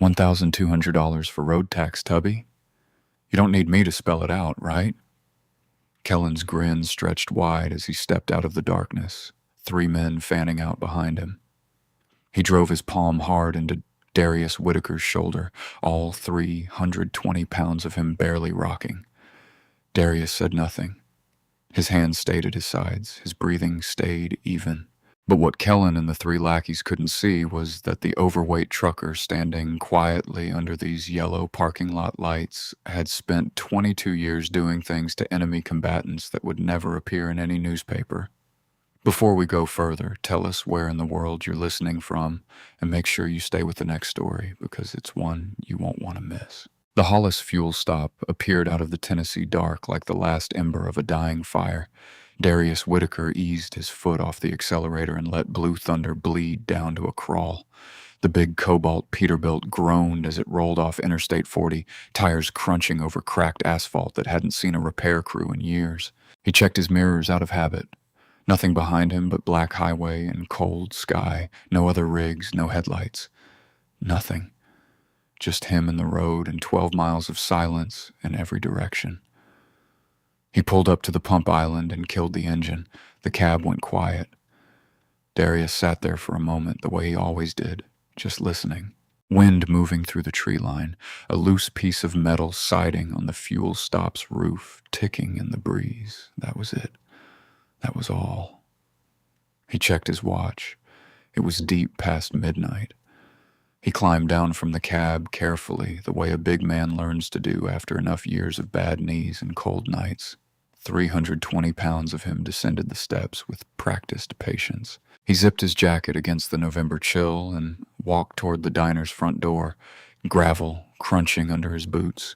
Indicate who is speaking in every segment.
Speaker 1: $1,200 for road tax, Tubby? You don't need me to spell it out, right? Kellen's grin stretched wide as he stepped out of the darkness, three men fanning out behind him. He drove his palm hard into Darius Whitaker's shoulder, all 320 pounds of him barely rocking. Darius said nothing. His hands stayed at his sides, his breathing stayed even. But what Kellen and the three lackeys couldn't see was that the overweight trucker standing quietly under these yellow parking lot lights had spent 22 years doing things to enemy combatants that would never appear in any newspaper. Before we go further, tell us where in the world you're listening from, and make sure you stay with the next story, because it's one you won't want to miss. The Hollis fuel stop appeared out of the Tennessee dark like the last ember of a dying fire. Darius Whitaker eased his foot off the accelerator and let Blue Thunder bleed down to a crawl. The big Cobalt Peterbilt groaned as it rolled off Interstate 40, tires crunching over cracked asphalt that hadn't seen a repair crew in years. He checked his mirrors out of habit. Nothing behind him but black highway and cold sky, no other rigs, no headlights. Nothing. Just him and the road and 12 miles of silence in every direction. He pulled up to the pump island and killed the engine. The cab went quiet. Darius sat there for a moment the way he always did, just listening. Wind moving through the tree line, a loose piece of metal siding on the fuel stop's roof, ticking in the breeze. That was it. That was all. He checked his watch. It was deep past midnight. He climbed down from the cab carefully, the way a big man learns to do after enough years of bad knees and cold nights. 320 pounds of him descended the steps with practiced patience. He zipped his jacket against the November chill and walked toward the diner's front door, gravel crunching under his boots.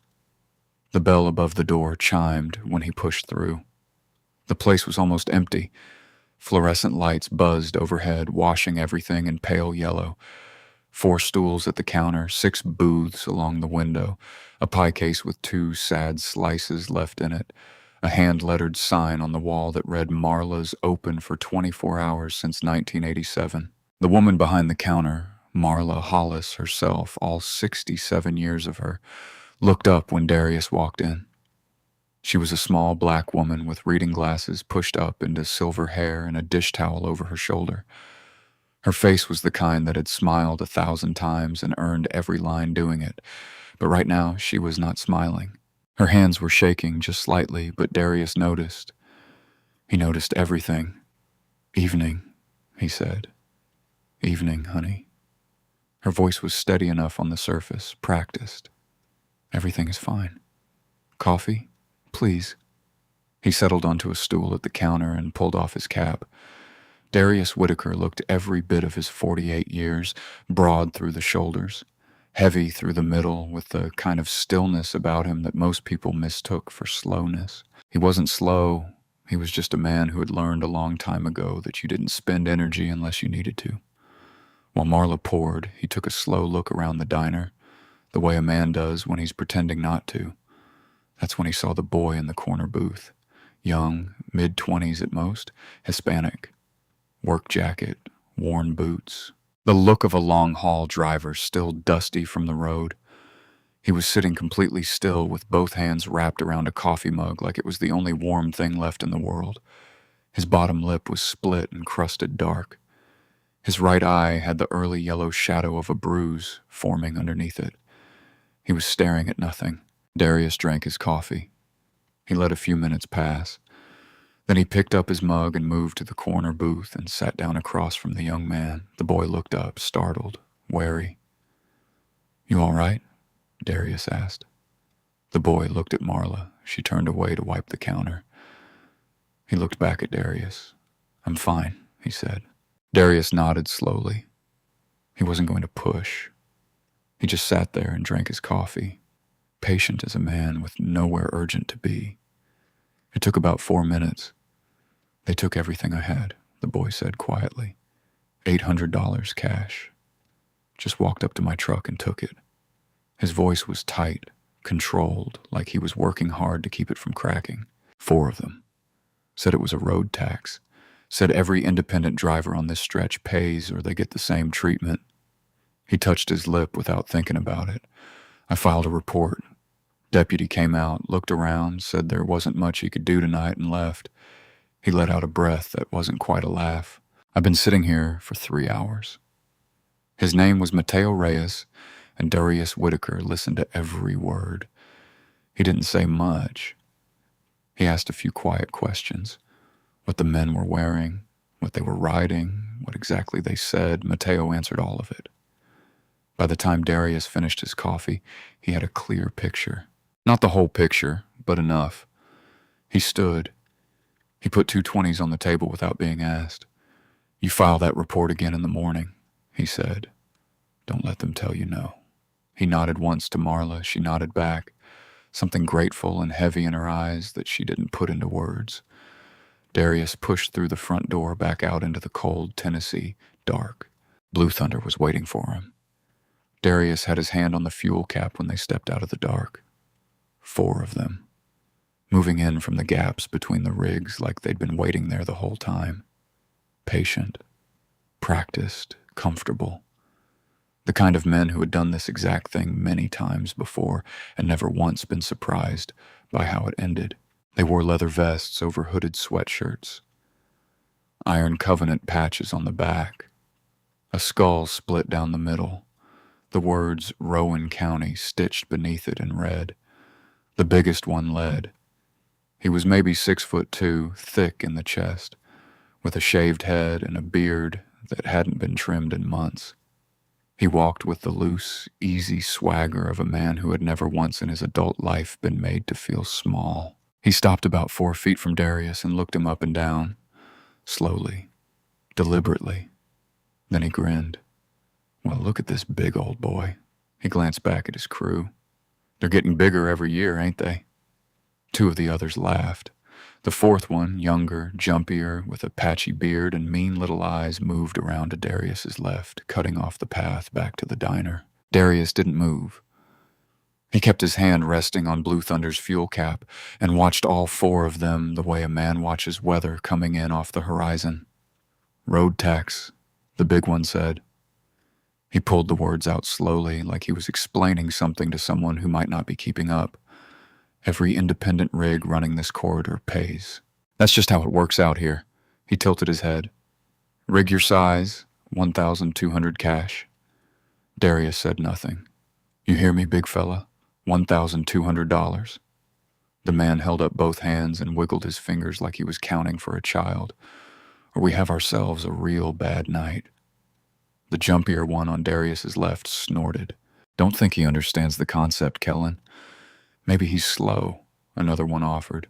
Speaker 1: The bell above the door chimed when he pushed through. The place was almost empty. Fluorescent lights buzzed overhead, washing everything in pale yellow. 4 stools at the counter, 6 booths along the window, a pie case with 2 sad slices left in it, a hand-lettered sign on the wall that read Marla's open for 24 hours since 1987. The woman behind the counter, Marla Hollis herself, all 67 years of her, looked up when Darius walked in. She was a small black woman with reading glasses pushed up into silver hair and a dish towel over her shoulder. Her face was the kind that had smiled 1,000 times and earned every line doing it, but right now she was not smiling. Her hands were shaking just slightly, but Darius noticed. He noticed everything. "Evening," he said. "Evening, honey." Her voice was steady enough on the surface, practiced. "Everything is fine. Coffee? Please." He settled onto a stool at the counter and pulled off his cap. Darius Whitaker looked every bit of his 48 years, broad through the shoulders, heavy through the middle, with the kind of stillness about him that most people mistook for slowness. He wasn't slow. He was just a man who had learned a long time ago that you didn't spend energy unless you needed to. While Marla poured, he took a slow look around the diner, the way a man does when he's pretending not to. That's when he saw the boy in the corner booth. Young, mid-20s at most, Hispanic. Work jacket, worn boots. The look of a long-haul driver, still dusty from the road. He was sitting completely still with both hands wrapped around a coffee mug like it was the only warm thing left in the world. His bottom lip was split and crusted dark. His right eye had the early yellow shadow of a bruise forming underneath it. He was staring at nothing. Darius drank his coffee. He let a few minutes pass. Then he picked up his mug and moved to the corner booth and sat down across from the young man. The boy looked up, startled, wary. "You all right?" Darius asked. The boy looked at Marla. She turned away to wipe the counter. He looked back at Darius. "I'm fine," he said. Darius nodded slowly. He wasn't going to push. He just sat there and drank his coffee, patient as a man with nowhere urgent to be. It took about 4 minutes. "They took everything I had," the boy said quietly. $800 cash. Just walked up to my truck and took it. His voice was tight, controlled, like he was working hard to keep it from cracking. 4 of them. Said it was a road tax. Said every independent driver on this stretch pays or they get the same treatment. He touched his lip without thinking about it. I filed a report. Deputy came out, looked around, said there wasn't much he could do tonight, and left. He let out a breath that wasn't quite a laugh. I've been sitting here for 3 hours. His name was Mateo Reyes, and Darius Whitaker listened to every word. He didn't say much. He asked a few quiet questions. What the men were wearing, what they were riding, what exactly they said. Mateo answered all of it. By the time Darius finished his coffee, he had a clear picture. Not the whole picture, but enough. He stood. He put 2 20s on the table without being asked. You file that report again in the morning, he said. Don't let them tell you no. He nodded once to Marla. She nodded back, something grateful and heavy in her eyes that she didn't put into words. Darius pushed through the front door back out into the cold Tennessee dark. Blue Thunder was waiting for him. Darius had his hand on the fuel cap when they stepped out of the dark. 4 of them, moving in from the gaps between the rigs like they'd been waiting there the whole time. Patient, practiced, comfortable. The kind of men who had done this exact thing many times before and never once been surprised by how it ended. They wore leather vests over hooded sweatshirts, Iron Covenant patches on the back, a skull split down the middle, the words Rowan County stitched beneath it in red. The biggest one led. He was maybe 6'2", thick in the chest, with a shaved head and a beard that hadn't been trimmed in months. He walked with the loose, easy swagger of a man who had never once in his adult life been made to feel small. He stopped about 4 feet from Darius and looked him up and down, slowly, deliberately. Then he grinned. Well, look at this big old boy. He glanced back at his crew. They're getting bigger every year, ain't they? 2 of the others laughed. The 4th one, younger, jumpier, with a patchy beard and mean little eyes, moved around to Darius's left, cutting off the path back to the diner. Darius didn't move. He kept his hand resting on Blue Thunder's fuel cap and watched all 4 of them the way a man watches weather coming in off the horizon. Road tax, the big one said. He pulled the words out slowly, like he was explaining something to someone who might not be keeping up. Every independent rig running this corridor pays. That's just how it works out here. He tilted his head. Rig your size, 1,200 cash. Darius said nothing. You hear me, big fella? $1,200. The man held up both hands and wiggled his fingers like he was counting for a child. Or we have ourselves a real bad night. The jumpier one on Darius's left snorted. Don't think he understands the concept, Kellen. Maybe he's slow, another one offered.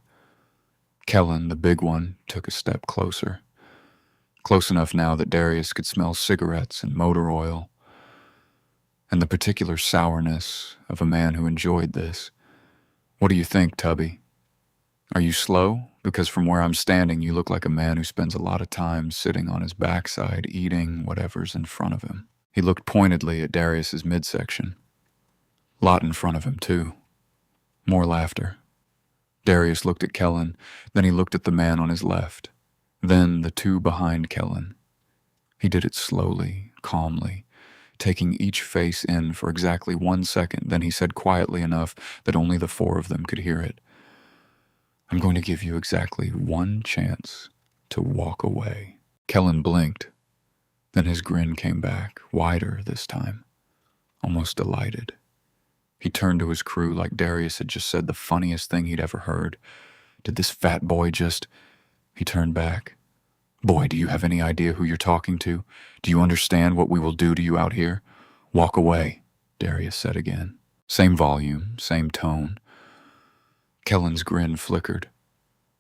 Speaker 1: Kellen, the big one, took a step closer. Close enough now that Darius could smell cigarettes and motor oil, and the particular sourness of a man who enjoyed this. What do you think, Tubby? Are you slow? Because from where I'm standing, you look like a man who spends a lot of time sitting on his backside eating whatever's in front of him. He looked pointedly at Darius's midsection. Lot in front of him, too. More laughter. Darius looked at Kellen, then he looked at the man on his left, then the 2 behind Kellen. He did it slowly, calmly, taking each face in for exactly 1 second, then he said quietly enough that only the 4 of them could hear it. I'm going to give you exactly 1 chance to walk away. Kellen blinked. Then his grin came back, wider this time, almost delighted. He turned to his crew like Darius had just said the funniest thing he'd ever heard. Did this fat boy just... He turned back. Boy, do you have any idea who you're talking to? Do you understand what we will do to you out here? Walk away, Darius said again. Same volume, same tone. Kellen's grin flickered.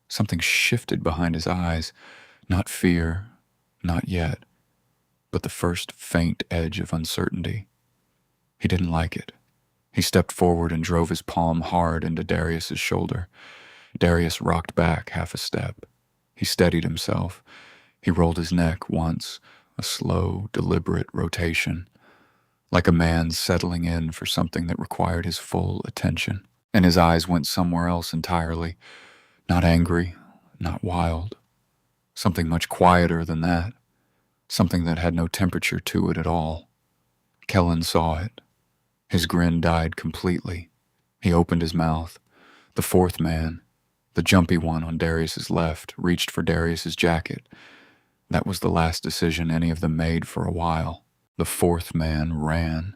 Speaker 1: Something shifted behind his eyes. Not fear, not yet, but the first faint edge of uncertainty. He didn't like it. He stepped forward and drove his palm hard into Darius's shoulder. Darius rocked back half a step. He steadied himself. He rolled his neck once, a slow, deliberate rotation, like a man settling in for something that required his full attention. And his eyes went somewhere else entirely. Not angry, not wild. Something much quieter than that. Something that had no temperature to it at all. Kellen saw it. His grin died completely. He opened his mouth. The fourth man, the jumpy one on Darius's left, reached for Darius's jacket. That was the last decision any of them made for a while. The fourth man ran.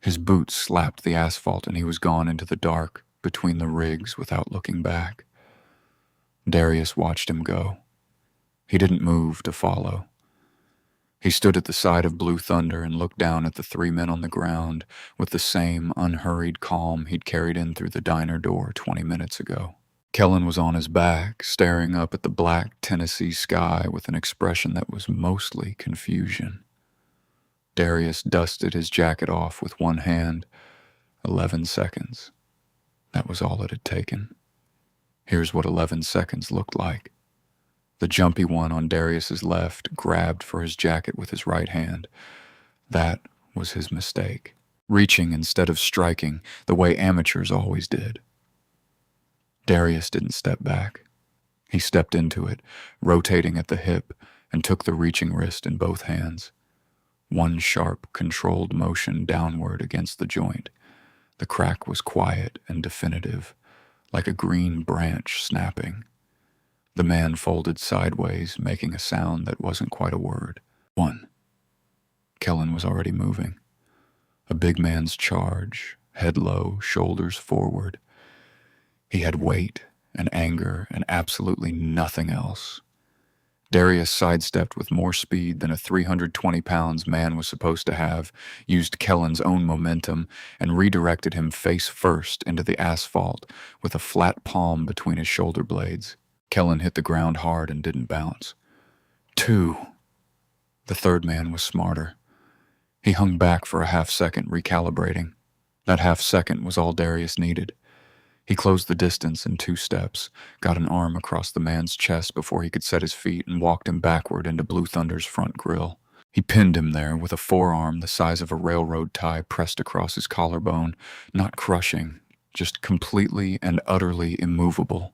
Speaker 1: His boots slapped the asphalt and he was gone into the dark between the rigs without looking back. Darius watched him go. He didn't move to follow. He stood at the side of Blue Thunder and looked down at the three men on the ground with the same unhurried calm he'd carried in through the diner door 20 minutes ago. Kellen was on his back, staring up at the black Tennessee sky with an expression that was mostly confusion. Darius dusted his jacket off with one hand. 11 seconds. That was all it had taken. Here's what 11 seconds looked like. The jumpy one on Darius's left grabbed for his jacket with his right hand. That was his mistake. Reaching instead of striking, the way amateurs always did. Darius didn't step back. He stepped into it, rotating at the hip, and took the reaching wrist in both hands. One sharp, controlled motion downward against the joint. The crack was quiet and definitive, like a green branch snapping. The man folded sideways, making a sound that wasn't quite a word. One. Kellen was already moving. A big man's charge, head low, shoulders forward. He had weight and anger and absolutely nothing else. Darius sidestepped with more speed than a 320 pounds man was supposed to have, used Kellen's own momentum, and redirected him face first into the asphalt with a flat palm between his shoulder blades. Kellen hit the ground hard and didn't bounce. 2. The third man was smarter. He hung back for a half second, recalibrating. That half second was all Darius needed. He closed the distance in 2 steps, got an arm across the man's chest before he could set his feet, and walked him backward into Blue Thunder's front grill. He pinned him there with a forearm the size of a railroad tie pressed across his collarbone, not crushing, just completely and utterly immovable.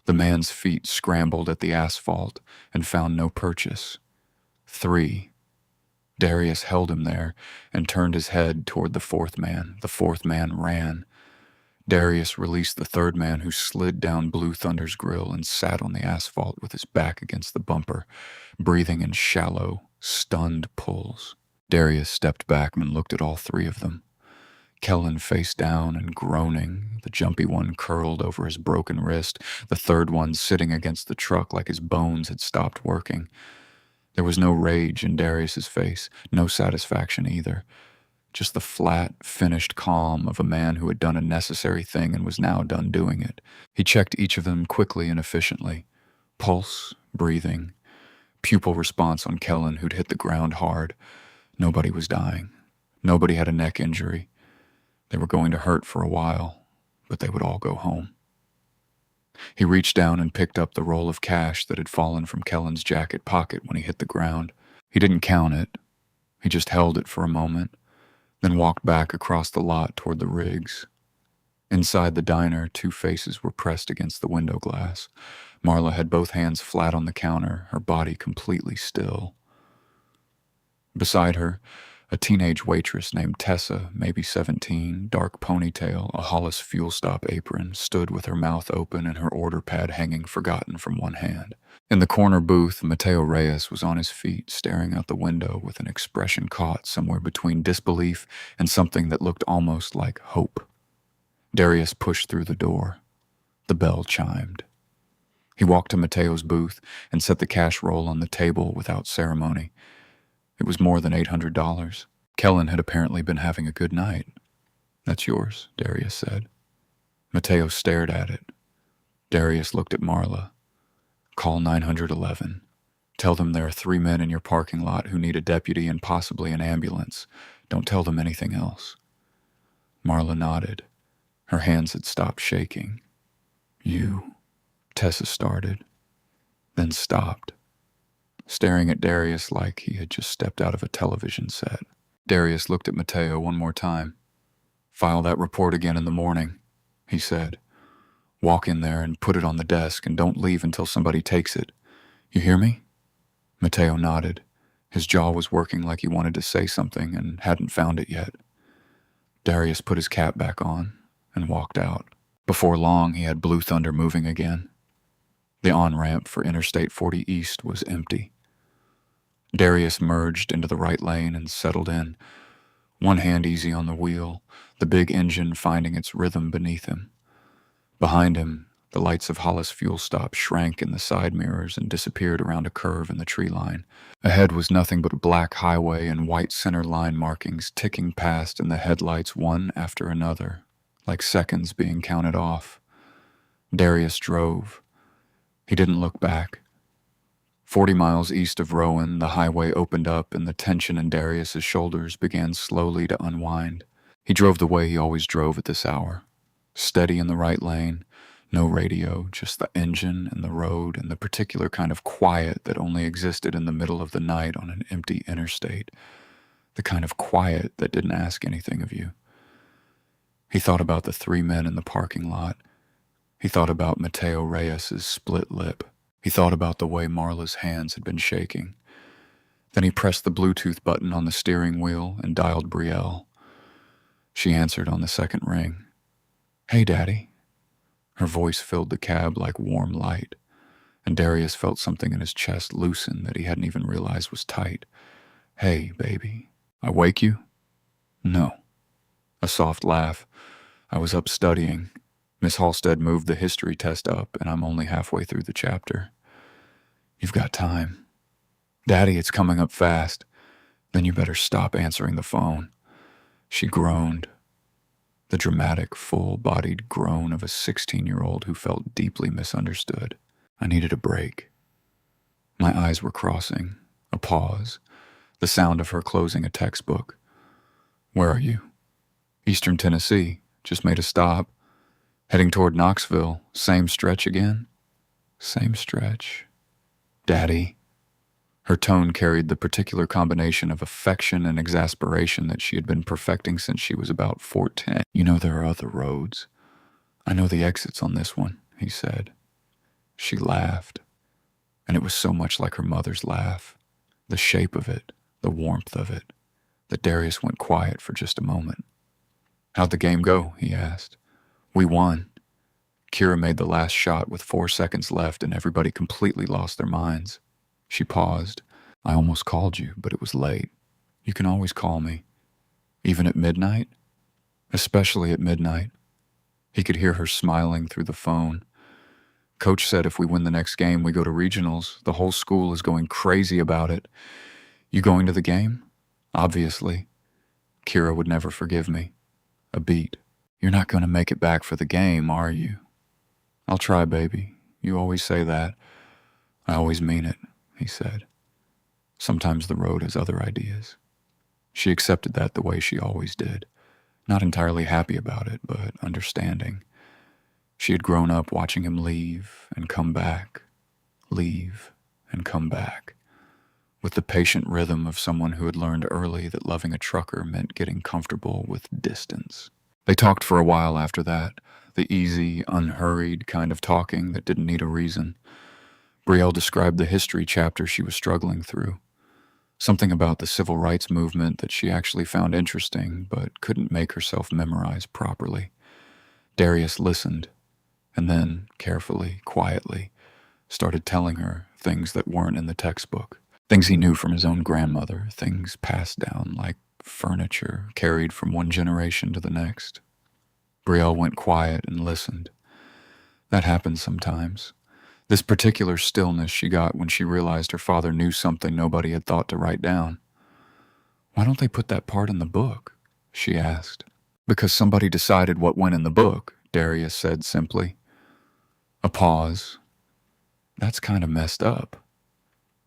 Speaker 1: The man's feet scrambled at the asphalt and found no purchase. 3. Darius held him there and turned his head toward the fourth man. The fourth man ran. Darius released the third man, who slid down Blue Thunder's grill and sat on the asphalt with his back against the bumper, breathing in shallow, stunned pulls. Darius stepped back and looked at all 3 of them. Kellen face down and groaning, the jumpy one curled over his broken wrist, the third one sitting against the truck like his bones had stopped working. There was no rage in Darius's face, no satisfaction either. Just the flat, finished calm of a man who had done a necessary thing and was now done doing it. He checked each of them quickly and efficiently. Pulse, breathing, pupil response on Kellen, who'd hit the ground hard. Nobody was dying. Nobody had a neck injury. They were going to hurt for a while, but they would all go home. He reached down and picked up the roll of cash that had fallen from Kellen's jacket pocket when he hit the ground. He didn't count it. He just held it for a moment, then walked back across the lot toward the rigs. Inside the diner, 2 faces were pressed against the window glass. Marla had both hands flat on the counter, her body completely still. Beside her, a teenage waitress named Tessa, maybe 17, dark ponytail, a Hollis fuel stop apron, stood with her mouth open and her order pad hanging forgotten from one hand. In the corner booth, Mateo Reyes was on his feet, staring out the window with an expression caught somewhere between disbelief and something that looked almost like hope. Darius pushed through the door. The bell chimed. He walked to Mateo's booth and set the cash roll on the table without ceremony. It was more than $800. Kellen had apparently been having a good night. "That's yours," Darius said. Mateo stared at it. Darius looked at Marla. "Call 911. Tell them there are 3 men in your parking lot who need a deputy and possibly an ambulance. Don't tell them anything else." Marla nodded. Her hands had stopped shaking. "You," Tessa started, then stopped, staring at Darius like he had just stepped out of a television set. Darius looked at Mateo one more time. "File that report again in the morning," he said. "Walk in there and put it on the desk and don't leave until somebody takes it. You hear me?" Mateo nodded, His jaw was working like he wanted to say something and hadn't found it yet. Darius put his cap back on and walked out. Before long, he had Blue Thunder moving again. The on-ramp for Interstate 40 East was empty. Darius merged into the right lane and settled in, one hand easy on the wheel, the big engine finding its rhythm beneath him. Behind him, the lights of Hollis fuel stop shrank in the side mirrors and disappeared around a curve in the tree line. Ahead was nothing but black highway and white center line markings ticking past in the headlights one after another, like seconds being counted off. Darius drove. He didn't look back. 40 miles east of Rowan, the highway opened up and the tension in Darius's shoulders began slowly to unwind. He drove the way he always drove at this hour. Steady in the right lane, no radio, just the engine and the road and the particular kind of quiet that only existed in the middle of the night on an empty interstate. The kind of quiet that didn't ask anything of you. He thought about the 3 men in the parking lot. He thought about Mateo Reyes's split lip. He thought about the way Marla's hands had been shaking. Then he pressed the Bluetooth button on the steering wheel and dialed Brielle. She answered on the second ring. "Hey, Daddy." Her voice filled the cab like warm light, and Darius felt something in his chest loosen that he hadn't even realized was tight. "Hey, baby. I wake you?" "No." A soft laugh. "I was up studying. Miss Halstead moved the history test up, and I'm only halfway through the chapter." "You've got time." "Daddy, it's coming up fast." "Then you better stop answering the phone." She groaned. The dramatic, full-bodied groan of a 16-year-old who felt deeply misunderstood. I needed a break. My eyes were crossing. A pause. The sound of her closing a textbook. "Where are you?" "Eastern Tennessee. Just made a stop. Heading toward Knoxville. Same stretch again?" "Same stretch." "Daddy." Her tone carried the particular combination of affection and exasperation that she had been perfecting since she was about 14. "You know there are other roads." "I know the exits on this one," he said. She laughed, and it was so much like her mother's laugh. The shape of it, the warmth of it, that Darius went quiet for just a moment. "How'd the game go?" he asked. "We won." Kira made the last shot with 4 seconds left, and everybody completely lost their minds. She paused. "I almost called you, but it was late. You can always call me." "Even at midnight?" "Especially at midnight." He could hear her smiling through the phone. "Coach said if we win the next game, we go to regionals. The whole school is going crazy about it." "You going to the game?" "Obviously." Kira would never forgive me. A beat. "You're not going to make it back for the game, are you?" "I'll try, baby. You always say that." "I always mean it," he said. Sometimes the road has other ideas. She accepted that the way she always did. Not entirely happy about it, but understanding. She had grown up watching him leave and come back, leave and come back, with the patient rhythm of someone who had learned early that loving a trucker meant getting comfortable with distance. They talked for a while after that, the easy, unhurried kind of talking that didn't need a reason. Brielle described the history chapter she was struggling through. Something about the civil rights movement that she actually found interesting, but couldn't make herself memorize properly. Darius listened, and then, carefully, quietly, started telling her things that weren't in the textbook. Things he knew from his own grandmother, things passed down like furniture carried from one generation to the next. Brielle went quiet and listened. That happened sometimes. This particular stillness she got when she realized her father knew something nobody had thought to write down. "Why don't they put that part in the book?" she asked. "Because somebody decided what went in the book," Darius said simply. A pause. "That's kind of messed up."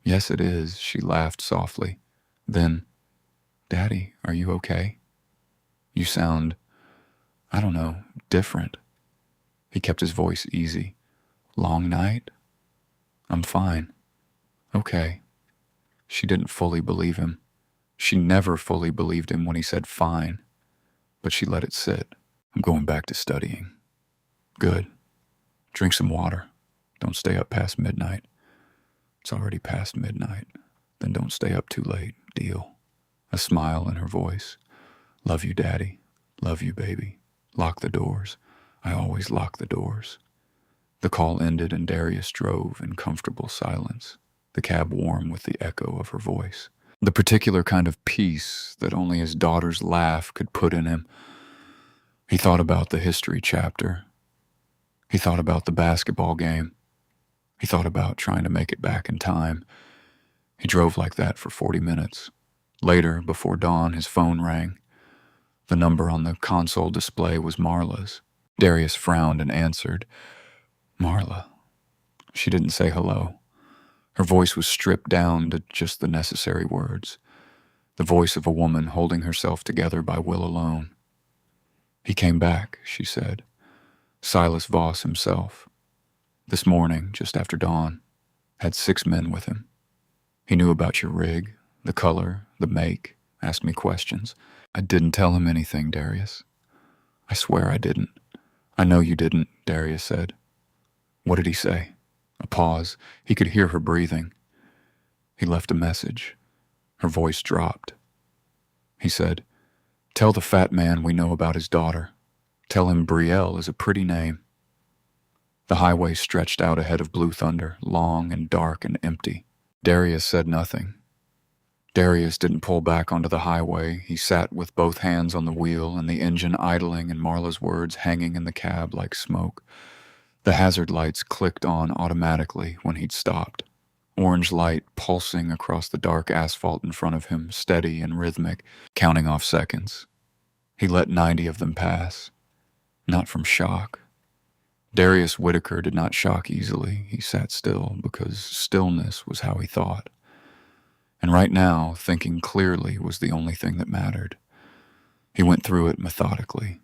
Speaker 1: "Yes, it is," she laughed softly. Then, "Daddy, are you okay? You sound, I don't know, different." He kept his voice easy. "Long night?" "I'm fine." "Okay." She didn't fully believe him. She never fully believed him when he said fine, but she let it sit. "I'm going back to studying." "Good. Drink some water. Don't stay up past midnight." "It's already past midnight." Then don't stay up too late. Deal. A smile in her voice. Love you, Daddy. Love you, baby. Lock the doors. I always lock the doors. The call ended and Darius drove in comfortable silence, the cab warm with the echo of her voice. The particular kind of peace that only his daughter's laugh could put in him. He thought about the history chapter. He thought about the basketball game. He thought about trying to make it back in time. He drove like that for 40 minutes. Later, before dawn, his phone rang. The number on the console display was Marla's. Darius frowned and answered. Marla. She didn't say hello. Her voice was stripped down to just the necessary words. The voice of a woman holding herself together by will alone. He came back, she said. Silas Voss himself. This morning, just after dawn. Had 6 men with him. He knew about your rig, the color, the make, asked me questions. I didn't tell him anything, Darius. I swear I didn't. I know you didn't, Darius said. What did he say? A pause. He could hear her breathing. He left a message. Her voice dropped. He said, Tell the fat man we know about his daughter. Tell him Brielle is a pretty name. The highway stretched out ahead of Blue Thunder, long and dark and empty. Darius said nothing. Darius didn't pull back onto the highway. He sat with both hands on the wheel and the engine idling and Marla's words hanging in the cab like smoke. The hazard lights clicked on automatically when he'd stopped. Orange light pulsing across the dark asphalt in front of him, steady and rhythmic, counting off seconds. He let 90 of them pass. Not from shock. Darius Whitaker did not shock easily. He sat still because stillness was how he thought. And right now, thinking clearly was the only thing that mattered. He went through it methodically.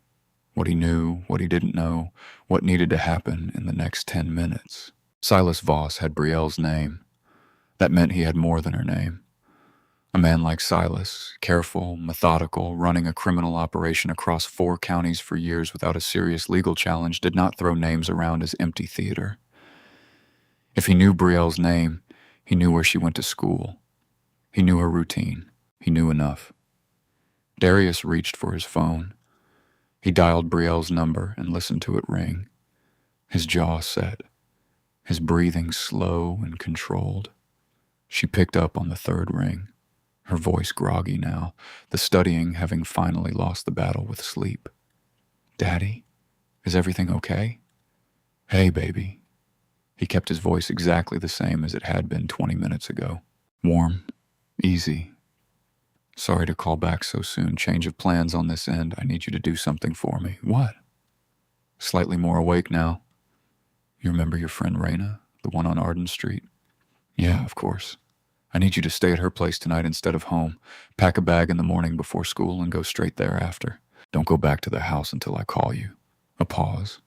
Speaker 1: What he knew, what he didn't know, what needed to happen in the next 10 minutes. Silas Voss had Brielle's name. That meant he had more than her name. A man like Silas, careful, methodical, running a criminal operation across 4 counties for years without a serious legal challenge, did not throw names around as empty theater. If he knew Brielle's name, he knew where she went to school. He knew her routine. He knew enough. Darius reached for his phone. He dialed Brielle's number and listened to it ring. His jaw set, his breathing slow and controlled. She picked up on the 3rd ring, her voice groggy now, the studying having finally lost the battle with sleep. Daddy, is everything okay? Hey, baby. He kept his voice exactly the same as it had been 20 minutes ago. Warm, easy. Sorry to call back so soon. Change of plans on this end. I need you to do something for me. What? Slightly more awake now. You remember your friend Raina, the one on Arden Street? Yeah, of course. I need you to stay at her place tonight instead of home. Pack a bag in the morning before school and go straight thereafter. Don't go back to the house until I call you. A pause.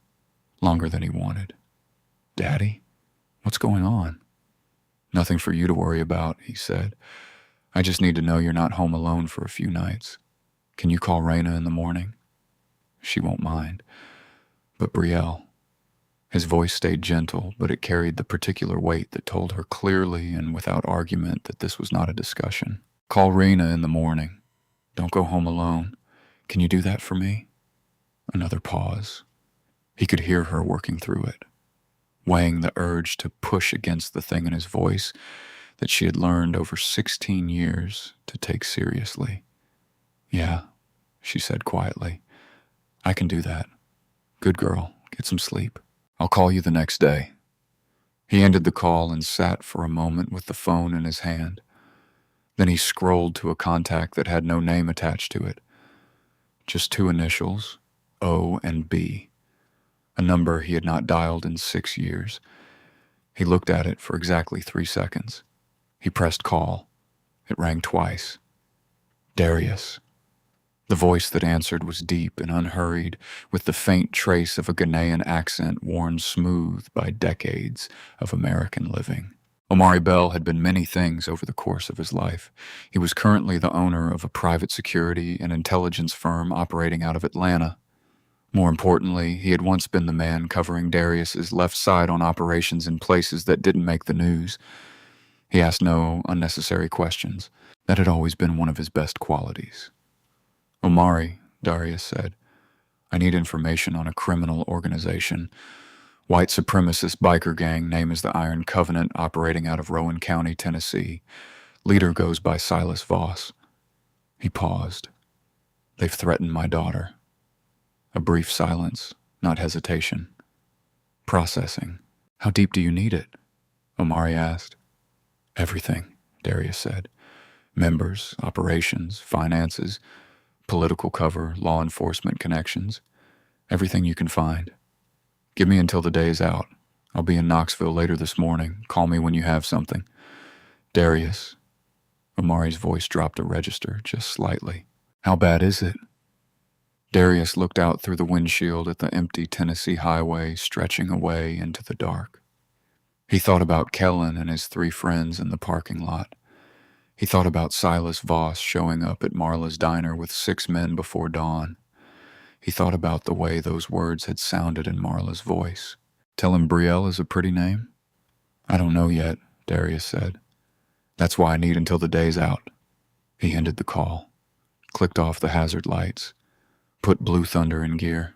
Speaker 1: Longer than he wanted. Daddy? What's going on? Nothing for you to worry about, he said. I just need to know you're not home alone for a few nights. Can you call Raina in the morning? She won't mind. But Brielle. His voice stayed gentle, but it carried the particular weight that told her clearly and without argument that this was not a discussion. Call Raina in the morning. Don't go home alone. Can you do that for me? Another pause. He could hear her working through it, weighing the urge to push against the thing in his voice that she had learned over 16 years to take seriously. Yeah, she said quietly. I can do that. Good girl, get some sleep. I'll call you the next day. He ended the call and sat for a moment with the phone in his hand. Then he scrolled to a contact that had no name attached to it. Just 2 initials, O and B. A number he had not dialed in 6 years. He looked at it for exactly 3 seconds. He pressed call. It rang twice. Darius. The voice that answered was deep and unhurried, with the faint trace of a Ghanaian accent worn smooth by decades of American living. Omari Bell had been many things over the course of his life. He was currently the owner of a private security and intelligence firm operating out of Atlanta. More importantly, he had once been the man covering Darius's left side on operations in places that didn't make the news. He asked no unnecessary questions. That had always been one of his best qualities. "Omari," Darius said, "I need information on a criminal organization. White supremacist biker gang, name is the Iron Covenant, operating out of Rowan County, Tennessee. Leader goes by Silas Voss." He paused. "They've threatened my daughter." A brief silence, not hesitation. "Processing. How deep do you need it?" Omari asked. "Everything," Darius said. "Members, operations, finances, political cover, law enforcement connections. Everything you can find. Give me until the day is out. I'll be in Knoxville later this morning. Call me when you have something." "Darius." Omari's voice dropped a register, just slightly. "How bad is it?" Darius looked out through the windshield at the empty Tennessee highway stretching away into the dark. He thought about Kellen and his 3 friends in the parking lot. He thought about Silas Voss showing up at Marla's diner with 6 men before dawn. He thought about the way those words had sounded in Marla's voice. "Tell him Brielle is a pretty name?" "I don't know yet," Darius said. "That's why I need until the day's out." He ended the call, clicked off the hazard lights, put Blue Thunder in gear.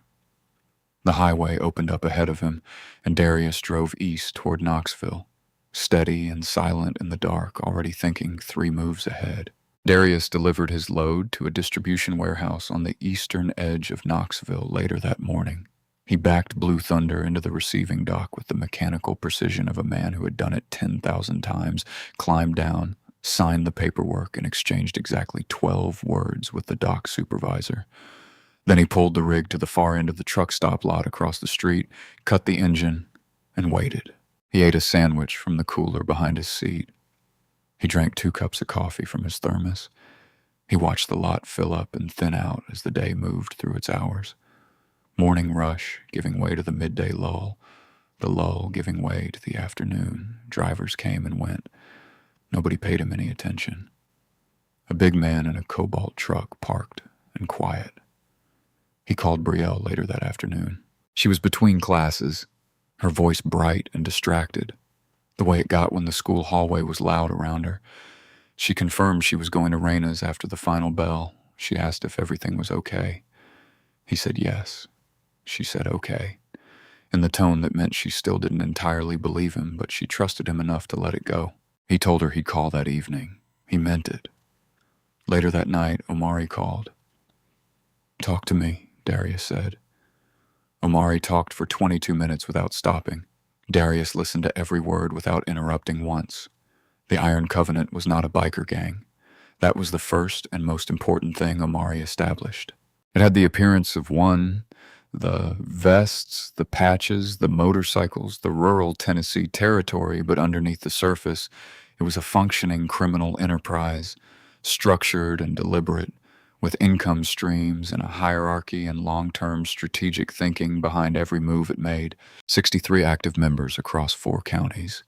Speaker 1: The highway opened up ahead of him, and Darius drove east toward Knoxville, steady and silent in the dark, already thinking 3 moves ahead. Darius delivered his load to a distribution warehouse on the eastern edge of Knoxville later that morning. He backed Blue Thunder into the receiving dock with the mechanical precision of a man who had done it 10,000 times, climbed down, signed the paperwork, and exchanged exactly 12 words with the dock supervisor. Then he pulled the rig to the far end of the truck stop lot across the street, cut the engine, and waited. He ate a sandwich from the cooler behind his seat. He drank 2 cups of coffee from his thermos. He watched the lot fill up and thin out as the day moved through its hours. Morning rush giving way to the midday lull, the lull giving way to the afternoon. Drivers came and went. Nobody paid him any attention. A big man in a cobalt truck parked and quiet. He called Brielle later that afternoon. She was between classes, her voice bright and distracted, the way it got when the school hallway was loud around her. She confirmed she was going to Raina's after the final bell. She asked if everything was okay. He said yes. She said okay, in the tone that meant she still didn't entirely believe him, but she trusted him enough to let it go. He told her he'd call that evening. He meant it. Later that night, Omari called. "Talk to me," Darius said. Omari talked for 22 minutes without stopping. Darius listened to every word without interrupting once. The Iron Covenant was not a biker gang. That was the first and most important thing Omari established. It had the appearance of one, the vests, the patches, the motorcycles, the rural Tennessee territory, but underneath the surface, it was a functioning criminal enterprise, structured and deliberate, with income streams and a hierarchy and long-term strategic thinking behind every move it made. 63 active members across 4 counties.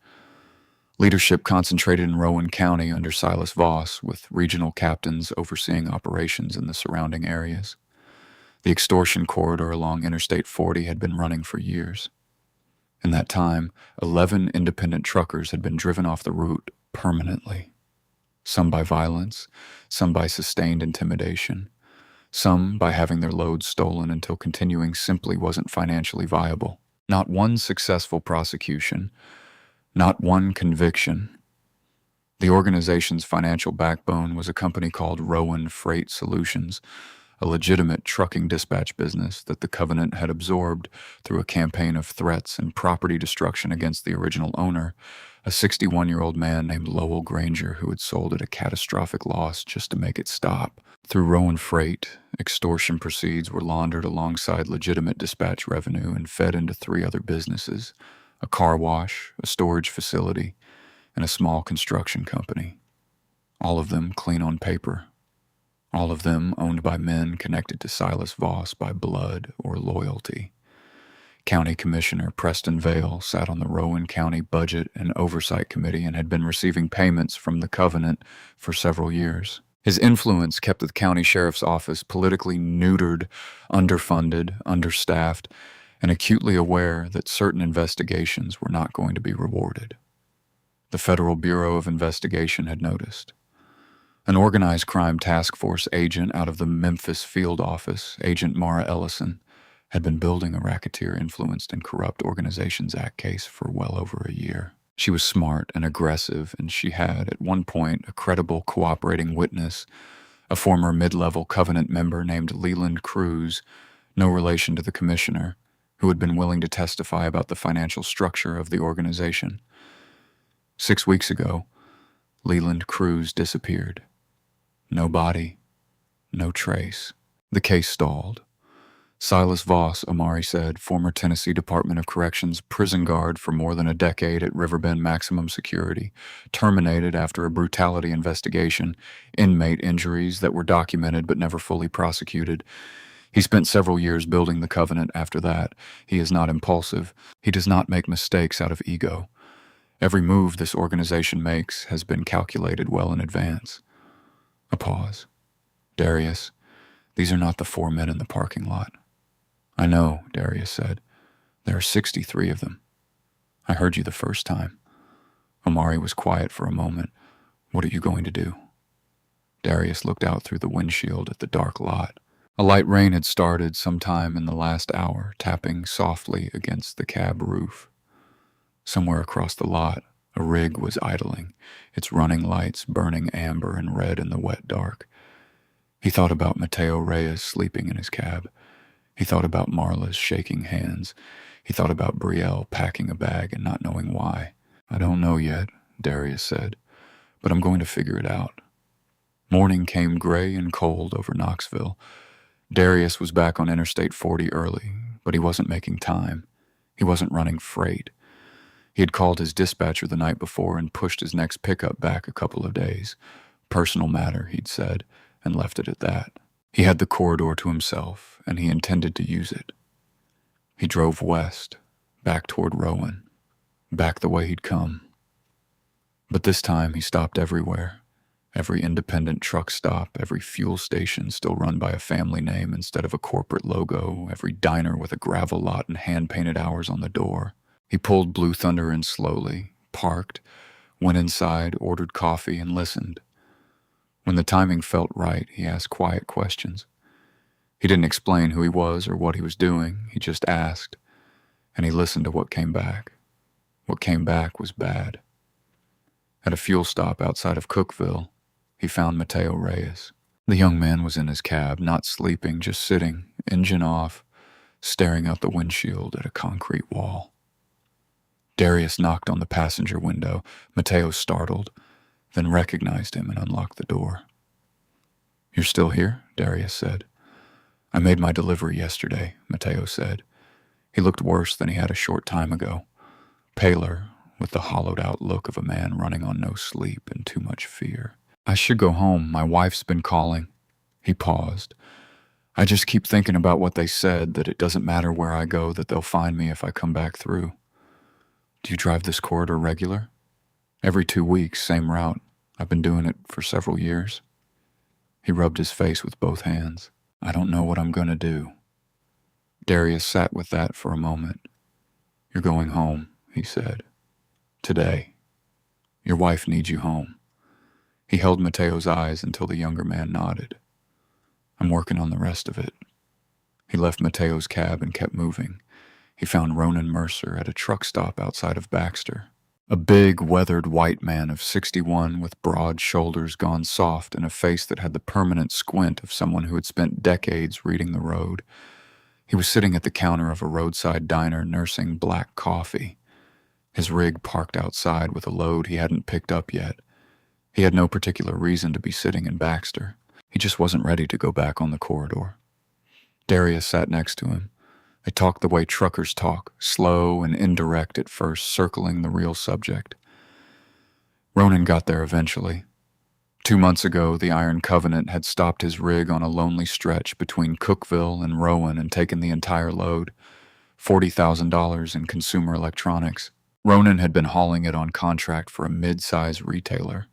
Speaker 1: Leadership concentrated in Rowan County under Silas Voss, with regional captains overseeing operations in the surrounding areas. The extortion corridor along Interstate 40 had been running for years. In that time, 11 independent truckers had been driven off the route permanently. Some by violence, some by sustained intimidation, some by having their loads stolen until continuing simply wasn't financially viable. Not one successful prosecution, not one conviction. The organization's financial backbone was a company called Rowan Freight Solutions, a legitimate trucking dispatch business that the Covenant had absorbed through a campaign of threats and property destruction against the original owner, a 61-year-old man named Lowell Granger who had sold at a catastrophic loss just to make it stop. Through Rowan Freight, extortion proceeds were laundered alongside legitimate dispatch revenue and fed into 3 other businesses: a car wash, a storage facility, and a small construction company. All of them clean on paper. All of them owned by men connected to Silas Voss by blood or loyalty. County Commissioner Preston Vale sat on the Rowan County Budget and Oversight Committee and had been receiving payments from the Covenant for several years. His influence kept the county sheriff's office politically neutered, underfunded, understaffed, and acutely aware that certain investigations were not going to be rewarded. The Federal Bureau of Investigation had noticed. An organized crime task force agent out of the Memphis field office, Agent Mara Ellison, had been building a racketeer-influenced and corrupt Organizations Act case for well over a year. She was smart and aggressive, and she had, at one point, a credible cooperating witness, a former mid-level Covenant member named Leland Cruz, no relation to the commissioner, who had been willing to testify about the financial structure of the organization. 6 weeks ago, Leland Cruz disappeared. No body, no trace. The case stalled. Silas Voss, Amari said, former Tennessee Department of Corrections prison guard for more than a decade at Riverbend Maximum Security, terminated after a brutality investigation, inmate injuries that were documented but never fully prosecuted. He spent several years building the Covenant after that. He is not impulsive. He does not make mistakes out of ego. Every move this organization makes has been calculated well in advance. A pause. Darius, these are not the 4 men in the parking lot. I know, Darius said. There are 63 of them. I heard you the first time. Amari was quiet for a moment. What are you going to do? Darius looked out through the windshield at the dark lot. A light rain had started sometime in the last hour, tapping softly against the cab roof. Somewhere across the lot, a rig was idling, its running lights burning amber and red in the wet dark. He thought about Mateo Reyes sleeping in his cab. He thought about Marla's shaking hands. He thought about Brielle packing a bag and not knowing why. I don't know yet, Darius said, but I'm going to figure it out. Morning came gray and cold over Knoxville. Darius was back on Interstate 40 early, but he wasn't making time. He wasn't running freight. He had called his dispatcher the night before and pushed his next pickup back a couple of days. Personal matter, he'd said, and left it at that. He had the corridor to himself, and he intended to use it. He drove west, back toward Rowan, back the way he'd come. But this time he stopped everywhere. Every independent truck stop, every fuel station still run by a family name instead of a corporate logo, every diner with a gravel lot and hand-painted hours on the door. He pulled Blue Thunder in slowly, parked, went inside, ordered coffee, and listened. When the timing felt right, he asked quiet questions. He didn't explain who he was or what he was doing. He just asked, and he listened to what came back. What came back was bad. At a fuel stop outside of Cookville, he found Mateo Reyes. The young man was in his cab, not sleeping, just sitting, engine off, staring out the windshield at a concrete wall. Darius knocked on the passenger window. Mateo startled, then recognized him and unlocked the door. You're still here? Darius said. I made my delivery yesterday, Mateo said. He looked worse than he had a short time ago, paler, with the hollowed-out look of a man running on no sleep and too much fear. I should go home. My wife's been calling. He paused. I just keep thinking about what they said, that it doesn't matter where I go, that they'll find me if I come back through. Do you drive this corridor regular? Every 2 weeks, same route. I've been doing it for several years. He rubbed his face with both hands. I don't know what I'm going to do. Darius sat with that for a moment. You're going home, he said. Today. Your wife needs you home. He held Mateo's eyes until the younger man nodded. I'm working on the rest of it. He left Mateo's cab and kept moving. He found Ronan Mercer at a truck stop outside of Baxter. A big, weathered white man of 61 with broad shoulders gone soft and a face that had the permanent squint of someone who had spent decades reading the road. He was sitting at the counter of a roadside diner nursing black coffee. His rig parked outside with a load he hadn't picked up yet. He had no particular reason to be sitting in Baxter. He just wasn't ready to go back on the corridor. Darius sat next to him. They talked the way truckers talk, slow and indirect at first, circling the real subject. Ronan got there eventually. 2 months ago, the Iron Covenant had stopped his rig on a lonely stretch between Cookville and Rowan and taken the entire load, $40,000 in consumer electronics. Ronan had been hauling it on contract for a mid-size retailer.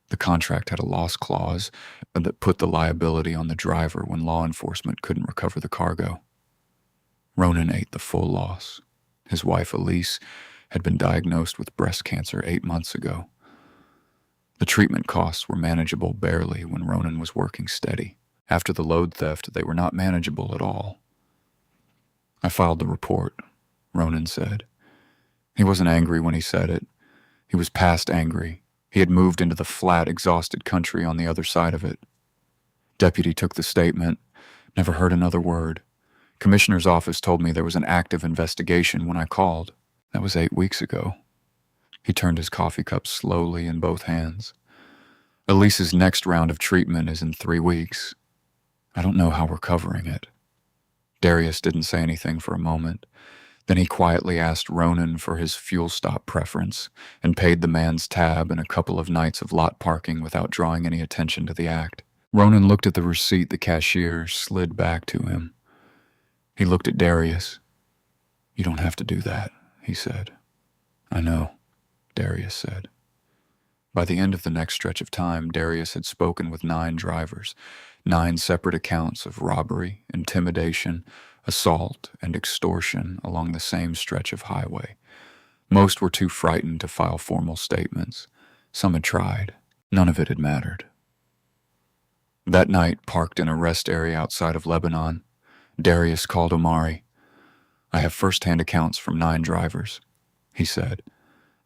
Speaker 1: The contract had a loss clause that put the liability on the driver when law enforcement couldn't recover the cargo. Ronan ate the full loss. His wife, Elise, had been diagnosed with breast cancer 8 months ago. The treatment costs were manageable barely when Ronan was working steady. After the load theft, they were not manageable at all. I filed the report, Ronan said. He wasn't angry when he said it. He was past angry. He had moved into the flat, exhausted country on the other side of it. Deputy took the statement, never heard another word. Commissioner's office told me there was an active investigation when I called. That was 8 weeks ago. He turned his coffee cup slowly in both hands. Elise's next round of treatment is in 3 weeks. I don't know how we're covering it. Darius didn't say anything for a moment. Then he quietly asked Ronan for his fuel stop preference and paid the man's tab and a couple of nights of lot parking without drawing any attention to the act. Ronan looked at the receipt the cashier slid back to him. He looked at Darius. "You don't have to do that," he said. "I know," Darius said. By the end of the next stretch of time, Darius had spoken with 9 drivers, 9 separate accounts of robbery, intimidation, assault, and extortion along the same stretch of highway. Most were too frightened to file formal statements. Some had tried. None of it had mattered. That night, parked in a rest area outside of Lebanon, Darius called Omari. "I have first-hand accounts from 9 drivers," he said.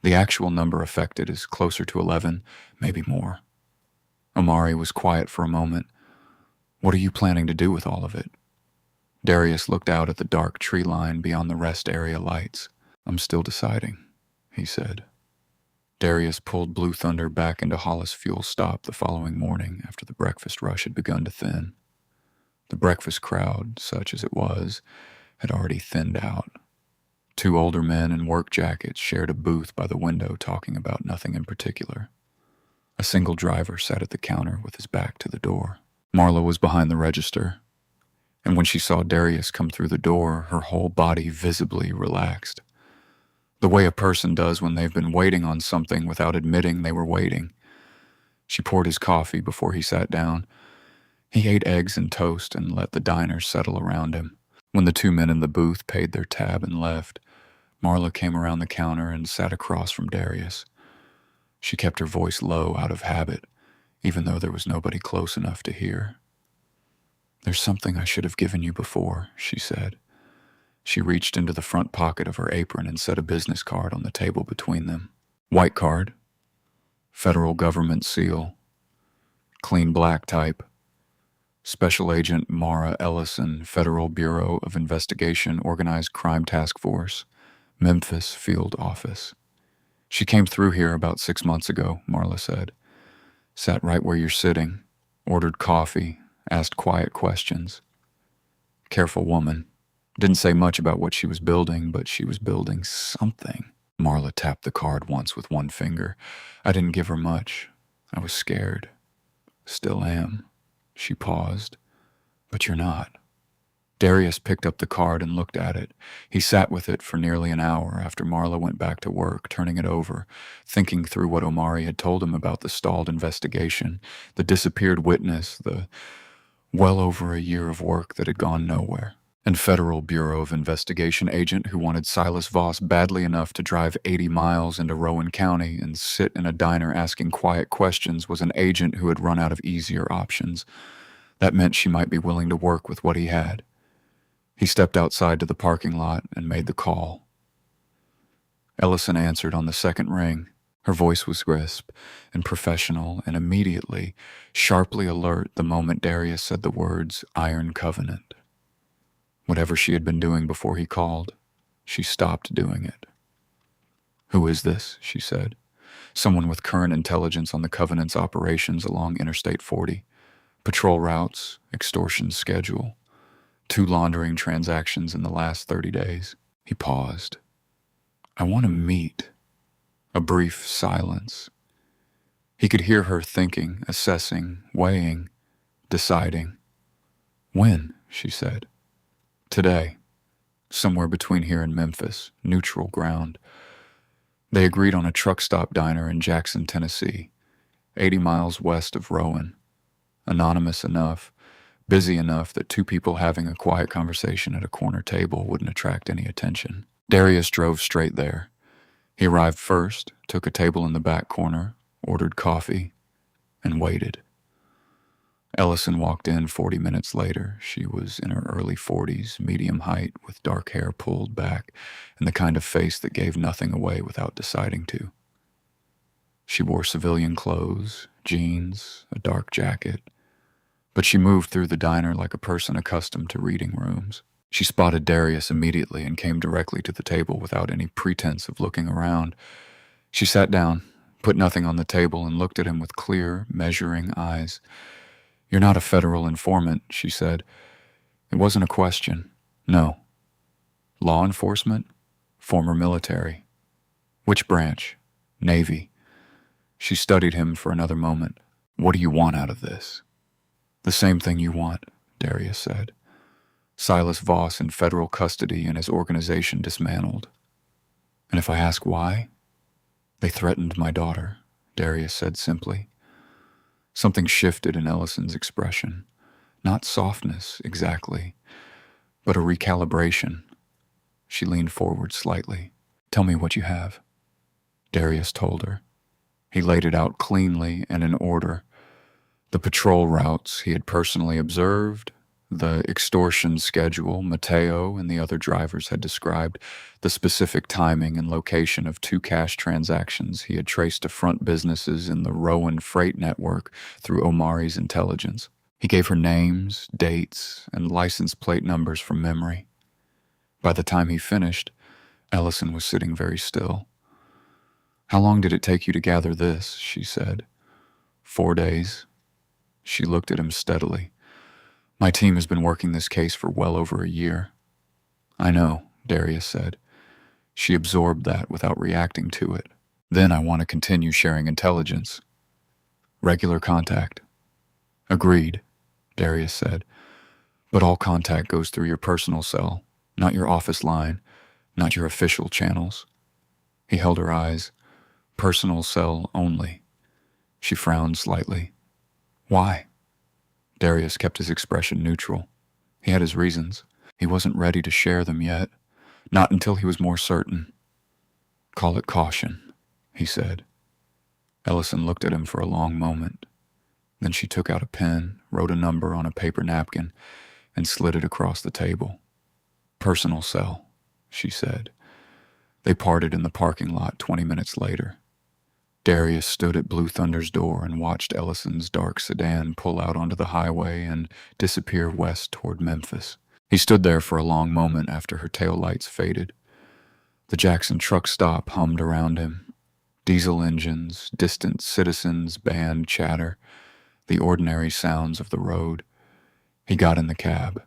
Speaker 1: "The actual number affected is closer to 11, maybe more." Omari was quiet for a moment. "What are you planning to do with all of it?" Darius looked out at the dark tree line beyond the rest area lights. "I'm still deciding," he said. Darius pulled Blue Thunder back into Hollis fuel stop the following morning after the breakfast rush had begun to thin. The breakfast crowd, such as it was, had already thinned out. 2 older men in work jackets shared a booth by the window talking about nothing in particular. A single driver sat at the counter with his back to the door. Marla was behind the register, and when she saw Darius come through the door, her whole body visibly relaxed. The way a person does when they've been waiting on something without admitting they were waiting. She poured his coffee before he sat down. He ate eggs and toast and let the diners settle around him. When the 2 men in the booth paid their tab and left, Marla came around the counter and sat across from Darius. She kept her voice low out of habit, even though there was nobody close enough to hear. "There's something I should have given you before," she said. She reached into the front pocket of her apron and set a business card on the table between them. White card. Federal government seal. Clean black type. Special Agent Mara Ellison, Federal Bureau of Investigation Organized Crime Task Force, Memphis Field Office. "She came through here about 6 months ago," Marla said. "Sat right where you're sitting, ordered coffee, asked quiet questions. Careful woman. Didn't say much about what she was building, but she was building something." Marla tapped the card once with one finger. "I didn't give her much. I was scared. Still am." She paused. "But you're not." Darius picked up the card and looked at it. He sat with it for nearly an hour after Marla went back to work, turning it over, thinking through what Omari had told him about the stalled investigation, the disappeared witness, the well over a year of work that had gone nowhere. And Federal Bureau of Investigation agent who wanted Silas Voss badly enough to drive 80 miles into Rowan County and sit in a diner asking quiet questions was an agent who had run out of easier options. That meant she might be willing to work with what he had. He stepped outside to the parking lot and made the call. Ellison answered on the second ring. Her voice was crisp and professional and immediately, sharply alert the moment Darius said the words Iron Covenant. Whatever she had been doing before he called, she stopped doing it. "Who is this?" she said. "Someone with current intelligence on the Covenant's operations along Interstate 40. Patrol routes, extortion schedule. 2 laundering transactions in the last 30 days. He paused. "I want to meet." A brief silence. He could hear her thinking, assessing, weighing, deciding. "When?" she said. "Today. Somewhere between here and Memphis, neutral ground." They agreed on a truck stop diner in Jackson, Tennessee, 80 miles west of Rowan. Anonymous enough, busy enough that 2 people having a quiet conversation at a corner table wouldn't attract any attention. Darius drove straight there. He arrived first, took a table in the back corner, ordered coffee, and waited. Ellison walked in 40 minutes later. She was in her early 40s, medium height, with dark hair pulled back, and the kind of face that gave nothing away without deciding to. She wore civilian clothes, jeans, a dark jacket, but she moved through the diner like a person accustomed to reading rooms. She spotted Darius immediately and came directly to the table without any pretense of looking around. She sat down, put nothing on the table, and looked at him with clear, measuring eyes. "You're not a federal informant," she said. It wasn't a question. No. Law enforcement? Former military. Which branch? Navy. She studied him for another moment. "What do you want out of this?" "The same thing you want," Darius said. "Silas Voss in federal custody and his organization dismantled." "And if I ask why?" "They threatened my daughter," Darius said simply. Something shifted in Ellison's expression. Not softness, exactly, but a recalibration. She leaned forward slightly. "Tell me what you have." Darius told her. He laid it out cleanly and in order. The patrol routes he had personally observed, the extortion schedule Mateo and the other drivers had described, the specific timing and location of 2 cash transactions he had traced to front businesses in the Rowan freight network through Omari's intelligence. He gave her names, dates, and license plate numbers from memory. By the time he finished, Ellison was sitting very still. "How long did it take you to gather this?" she said. 4 days. She looked at him steadily. "My team has been working this case for well over a year." "I know," Darius said. She absorbed that without reacting to it. "Then I want to continue sharing intelligence." "Regular contact." "Agreed," Darius said. "But all contact goes through your personal cell, not your office line, not your official channels." He held her eyes. "Personal cell only." She frowned slightly. "Why?" Darius kept his expression neutral. He had his reasons. He wasn't ready to share them yet. Not until he was more certain. "Call it caution," he said. Ellison looked at him for a long moment. Then she took out a pen, wrote a number on a paper napkin, and slid it across the table. "Personal cell," she said. They parted in the parking lot 20 minutes later. Darius stood at Blue Thunder's door and watched Ellison's dark sedan pull out onto the highway and disappear west toward Memphis. He stood there for a long moment after her taillights faded. The Jackson truck stop hummed around him. Diesel engines, distant citizens, band chatter, the ordinary sounds of the road. He got in the cab.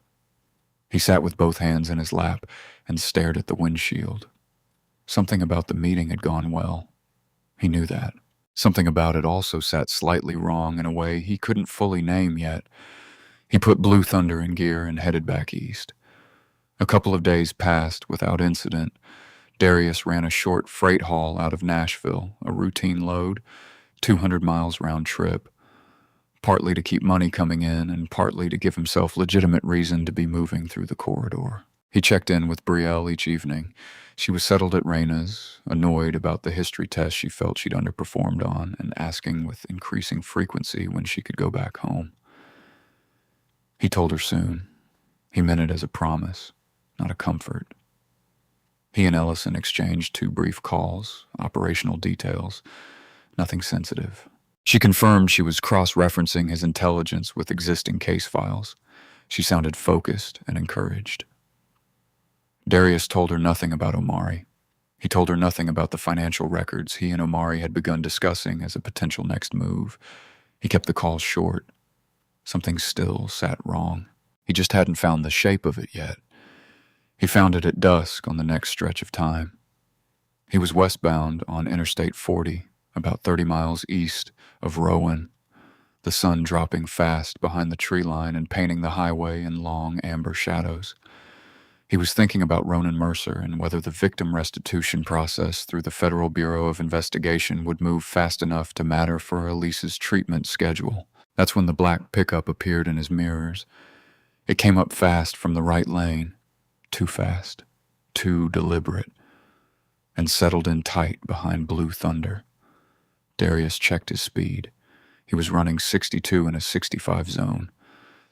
Speaker 1: He sat with both hands in his lap and stared at the windshield. Something about the meeting had gone well. He knew that. Something about it also sat slightly wrong in a way he couldn't fully name yet. He put Blue Thunder in gear and headed back east. A couple of days passed without incident. Darius ran a short freight haul out of Nashville, a routine load, 200 miles round trip, partly to keep money coming in and partly to give himself legitimate reason to be moving through the corridor. He checked in with Brielle each evening. She was settled at Reyna's, annoyed about the history test she felt she'd underperformed on, and asking with increasing frequency when she could go back home. He told her soon. He meant it as a promise, not a comfort. He and Ellison exchanged 2 brief calls, operational details, nothing sensitive. She confirmed she was cross-referencing his intelligence with existing case files. She sounded focused and encouraged. Darius told her nothing about Omari. He told her nothing about the financial records he and Omari had begun discussing as a potential next move. He kept the call short. Something still sat wrong. He just hadn't found the shape of it yet. He found it at dusk on the next stretch of time. He was westbound on Interstate 40, about 30 miles east of Rowan, the sun dropping fast behind the tree line and painting the highway in long amber shadows. He was thinking about Ronan Mercer and whether the victim restitution process through the Federal Bureau of Investigation would move fast enough to matter for Elise's treatment schedule. That's when the black pickup appeared in his mirrors. It came up fast from the right lane. Too fast. Too deliberate. and settled in tight behind Blue Thunder. Darius checked his speed. He was running 62 in a 65 zone.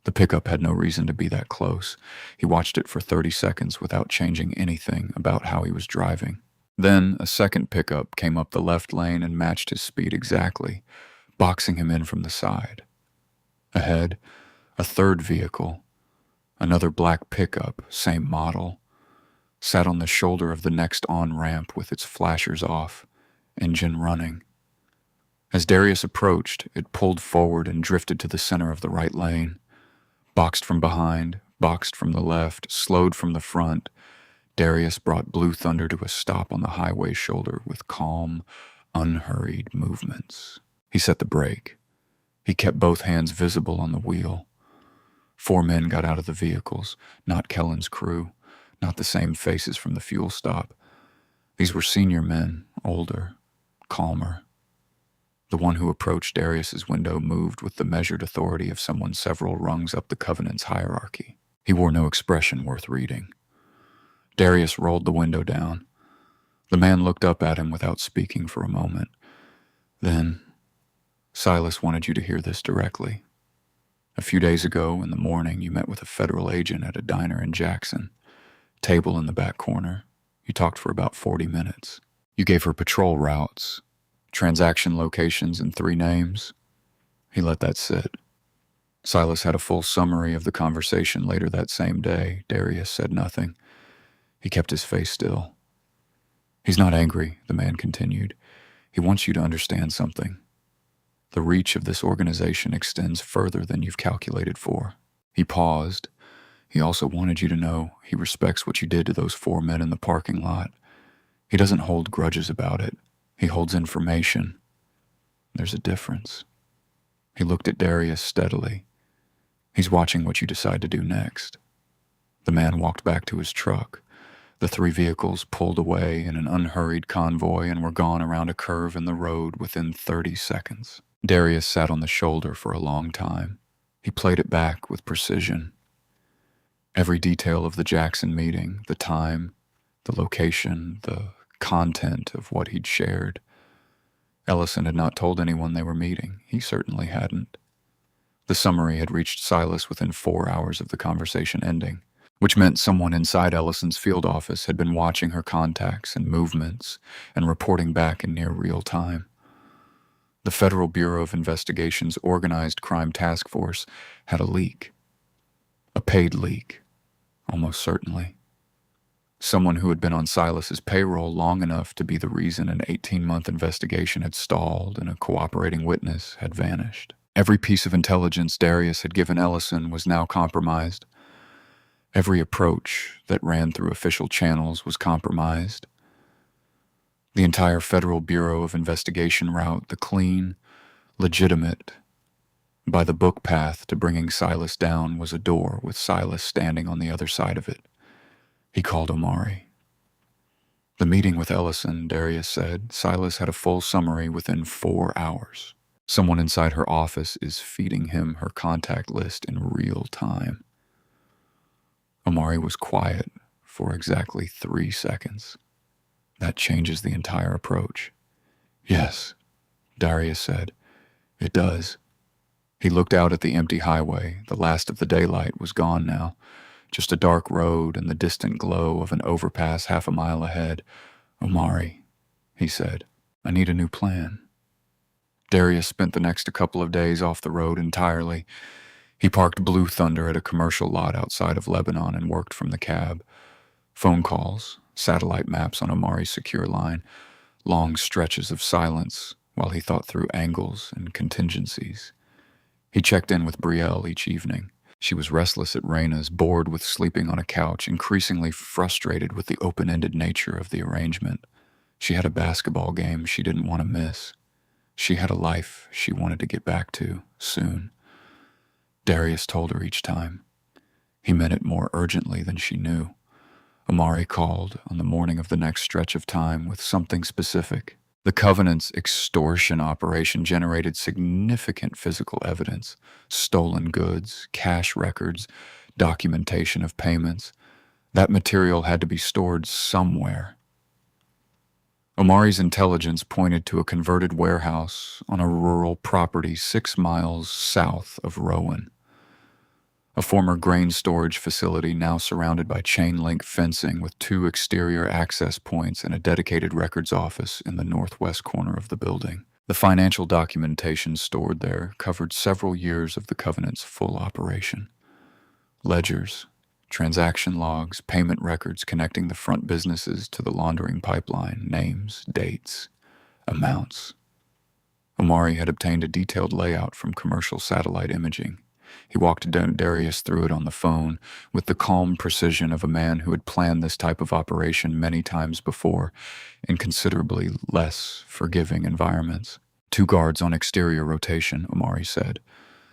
Speaker 1: The pickup had no reason to be that close. He watched it for 30 seconds without changing anything about how he was driving. Then a second pickup came up the left lane and matched his speed exactly, boxing him in from the side. Ahead, a third vehicle, another black pickup, same model, sat on the shoulder of the next on-ramp with its flashers off, engine running. As Darius approached, it pulled forward and drifted to the center of the right lane. Boxed from behind, boxed from the left, slowed from the front, Darius brought Blue Thunder to a stop on the highway shoulder with calm, unhurried movements. He set the brake. He kept both hands visible on the wheel. 4 men got out of the vehicles, not Kellen's crew, not the same faces from the fuel stop. These were senior men, older, calmer. The one who approached Darius's window moved with the measured authority of someone several rungs up the Covenant's hierarchy. He wore no expression worth reading. Darius rolled the window down. The man looked up at him without speaking for a moment. Then, Silas wanted you to hear this directly. A few days ago, in the morning, you met with a federal agent at a diner in Jackson. Table in the back corner. You talked for about 40 minutes. You gave her patrol routes, transaction locations, and 3 names. He let that sit. Silas had a full summary of the conversation later that same day. Darius said nothing. He kept his face still. He's not angry, the man continued. He wants you to understand something. The reach of this organization extends further than you've calculated for. He paused. He also wanted you to know he respects what you did to those 4 men in the parking lot. He doesn't hold grudges about it. He holds information. There's a difference. He looked at Darius steadily. He's watching what you decide to do next. The man walked back to his truck. The 3 vehicles pulled away in an unhurried convoy and were gone around a curve in the road within 30 seconds. Darius sat on the shoulder for a long time. He played it back with precision. Every detail of the Jackson meeting, the time, the location, the content of what he'd shared. Ellison had not told anyone they were meeting. He certainly hadn't. The summary had reached Silas within 4 hours of the conversation ending, which meant someone inside Ellison's field office had been watching her contacts and movements and reporting back in near real time. The Federal Bureau of Investigation's Organized Crime Task Force had a leak. A paid leak, almost certainly. Someone who had been on Silas's payroll long enough to be the reason an 18-month investigation had stalled and a cooperating witness had vanished. Every piece of intelligence Darius had given Ellison was now compromised. Every approach that ran through official channels was compromised. The entire Federal Bureau of Investigation route, the clean, legitimate, by-the-book path to bringing Silas down, was a door with Silas standing on the other side of it. He called Omari. The meeting with Ellison, Darius said, Silas had a full summary within 4 hours. Someone inside her office is feeding him her contact list in real time. Omari was quiet for exactly 3 seconds. That changes the entire approach. Yes, Darius said. It does. He looked out at the empty highway. The last of the daylight was gone now. Just a dark road and the distant glow of an overpass half a mile ahead. Omari, he said, I need a new plan. Darius spent the next couple of days off the road entirely. He parked Blue Thunder at a commercial lot outside of Lebanon and worked from the cab. Phone calls, satellite maps on Omari's secure line, long stretches of silence while he thought through angles and contingencies. He checked in with Brielle each evening. She was restless at Raina's, bored with sleeping on a couch, increasingly frustrated with the open-ended nature of the arrangement. She had a basketball game she didn't want to miss. She had a life she wanted to get back to, soon. Darius told her each time. He meant it more urgently than she knew. Omari called on the morning of the next stretch of time with something specific. The Covenant's extortion operation generated significant physical evidence, stolen goods, cash records, documentation of payments. That material had to be stored somewhere. Omari's intelligence pointed to a converted warehouse on a rural property 6 miles south of Rowan, a former grain storage facility now surrounded by chain-link fencing with 2 exterior access points and a dedicated records office in the northwest corner of the building. The financial documentation stored there covered several years of the Covenant's full operation. Ledgers, transaction logs, payment records connecting the front businesses to the laundering pipeline, names, dates, amounts. Omari had obtained a detailed layout from commercial satellite imaging. He walked Darius through it on the phone with the calm precision of a man who had planned this type of operation many times before in considerably less forgiving environments. 2 guards on exterior rotation, Omari said.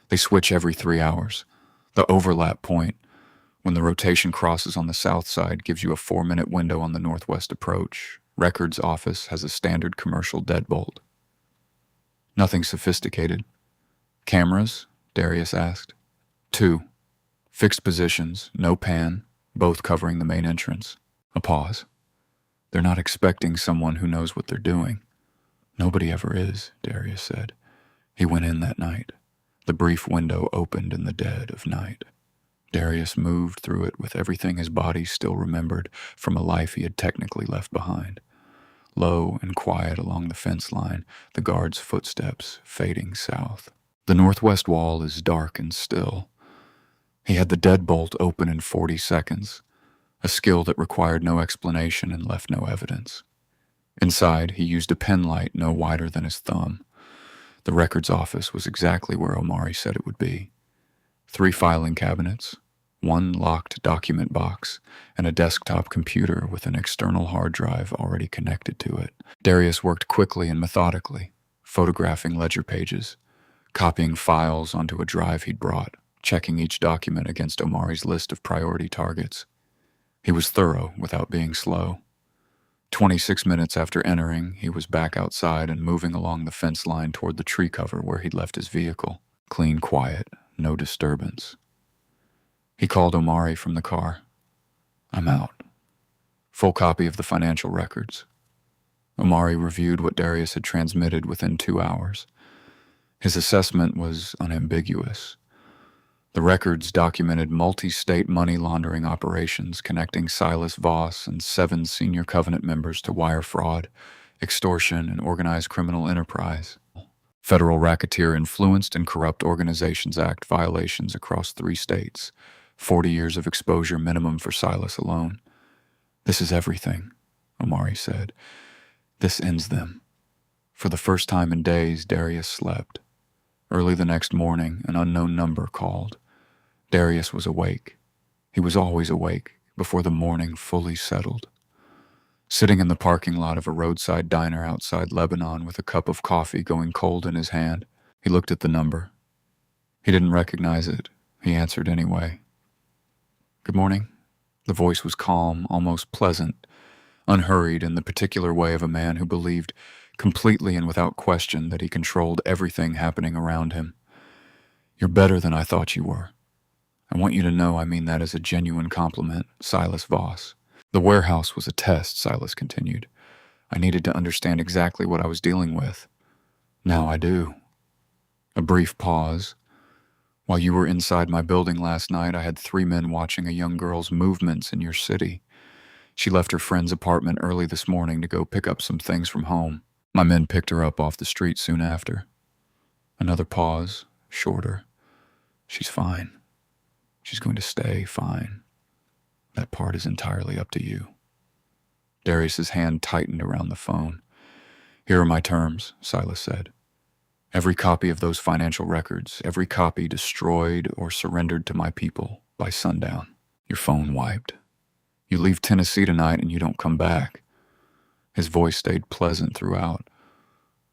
Speaker 1: They switch every 3 hours. The overlap point, when the rotation crosses on the south side, gives you a 4-minute window on the northwest approach. Records office has a standard commercial deadbolt. Nothing sophisticated. Cameras? Darius asked. 2. Fixed positions, no pan, both covering the main entrance. A pause. They're not expecting someone who knows what they're doing. Nobody ever is, Darius said. He went in that night. The brief window opened in the dead of night. Darius moved through it with everything his body still remembered from a life he had technically left behind. Low and quiet along the fence line, the guard's footsteps fading south. The northwest wall is dark and still. He had the deadbolt open in 40 seconds, a skill that required no explanation and left no evidence. Inside, he used a pen light no wider than his thumb. The records office was exactly where Omari said it would be. 3 filing cabinets, 1 locked document box, and a desktop computer with an external hard drive already connected to it. Darius worked quickly and methodically, photographing ledger pages, copying files onto a drive he'd brought, checking each document against Omari's list of priority targets. He was thorough without being slow. 26 minutes after entering, he was back outside and moving along the fence line toward the tree cover where he'd left his vehicle. Clean quiet, no disturbance. He called Omari from the car. I'm out. Full copy of the financial records. Omari reviewed what Darius had transmitted within 2 hours. His assessment was unambiguous. The records documented multi-state money laundering operations connecting Silas Voss and 7 senior Covenant members to wire fraud, extortion, and organized criminal enterprise. Federal Racketeer Influenced and Corrupt Organizations Act violations across 3 states. 40 years of exposure minimum for Silas alone. This is everything, Omari said. This ends them. For the first time in days, Darius slept. Early the next morning, an unknown number called. Darius was awake. He was always awake before the morning fully settled. Sitting in the parking lot of a roadside diner outside Lebanon with a cup of coffee going cold in his hand, he looked at the number. He didn't recognize it. He answered anyway. Good morning. The voice was calm, almost pleasant, unhurried in the particular way of a man who believed completely and without question that he controlled everything happening around him. You're better than I thought you were. I want you to know I mean that as a genuine compliment, Silas Voss. The warehouse was a test, Silas continued. I needed to understand exactly what I was dealing with. Now I do. A brief pause. While you were inside my building last night, I had 3 men watching a young girl's movements in your city. She left her friend's apartment early this morning to go pick up some things from home. My men picked her up off the street soon after. Another pause, shorter. She's fine. She's going to stay fine. That part is entirely up to you. Darius's hand tightened around the phone. Here are my terms, Silas said. Every copy of those financial records, every copy destroyed or surrendered to my people by sundown. Your phone wiped. You leave Tennessee tonight and you don't come back. His voice stayed pleasant throughout.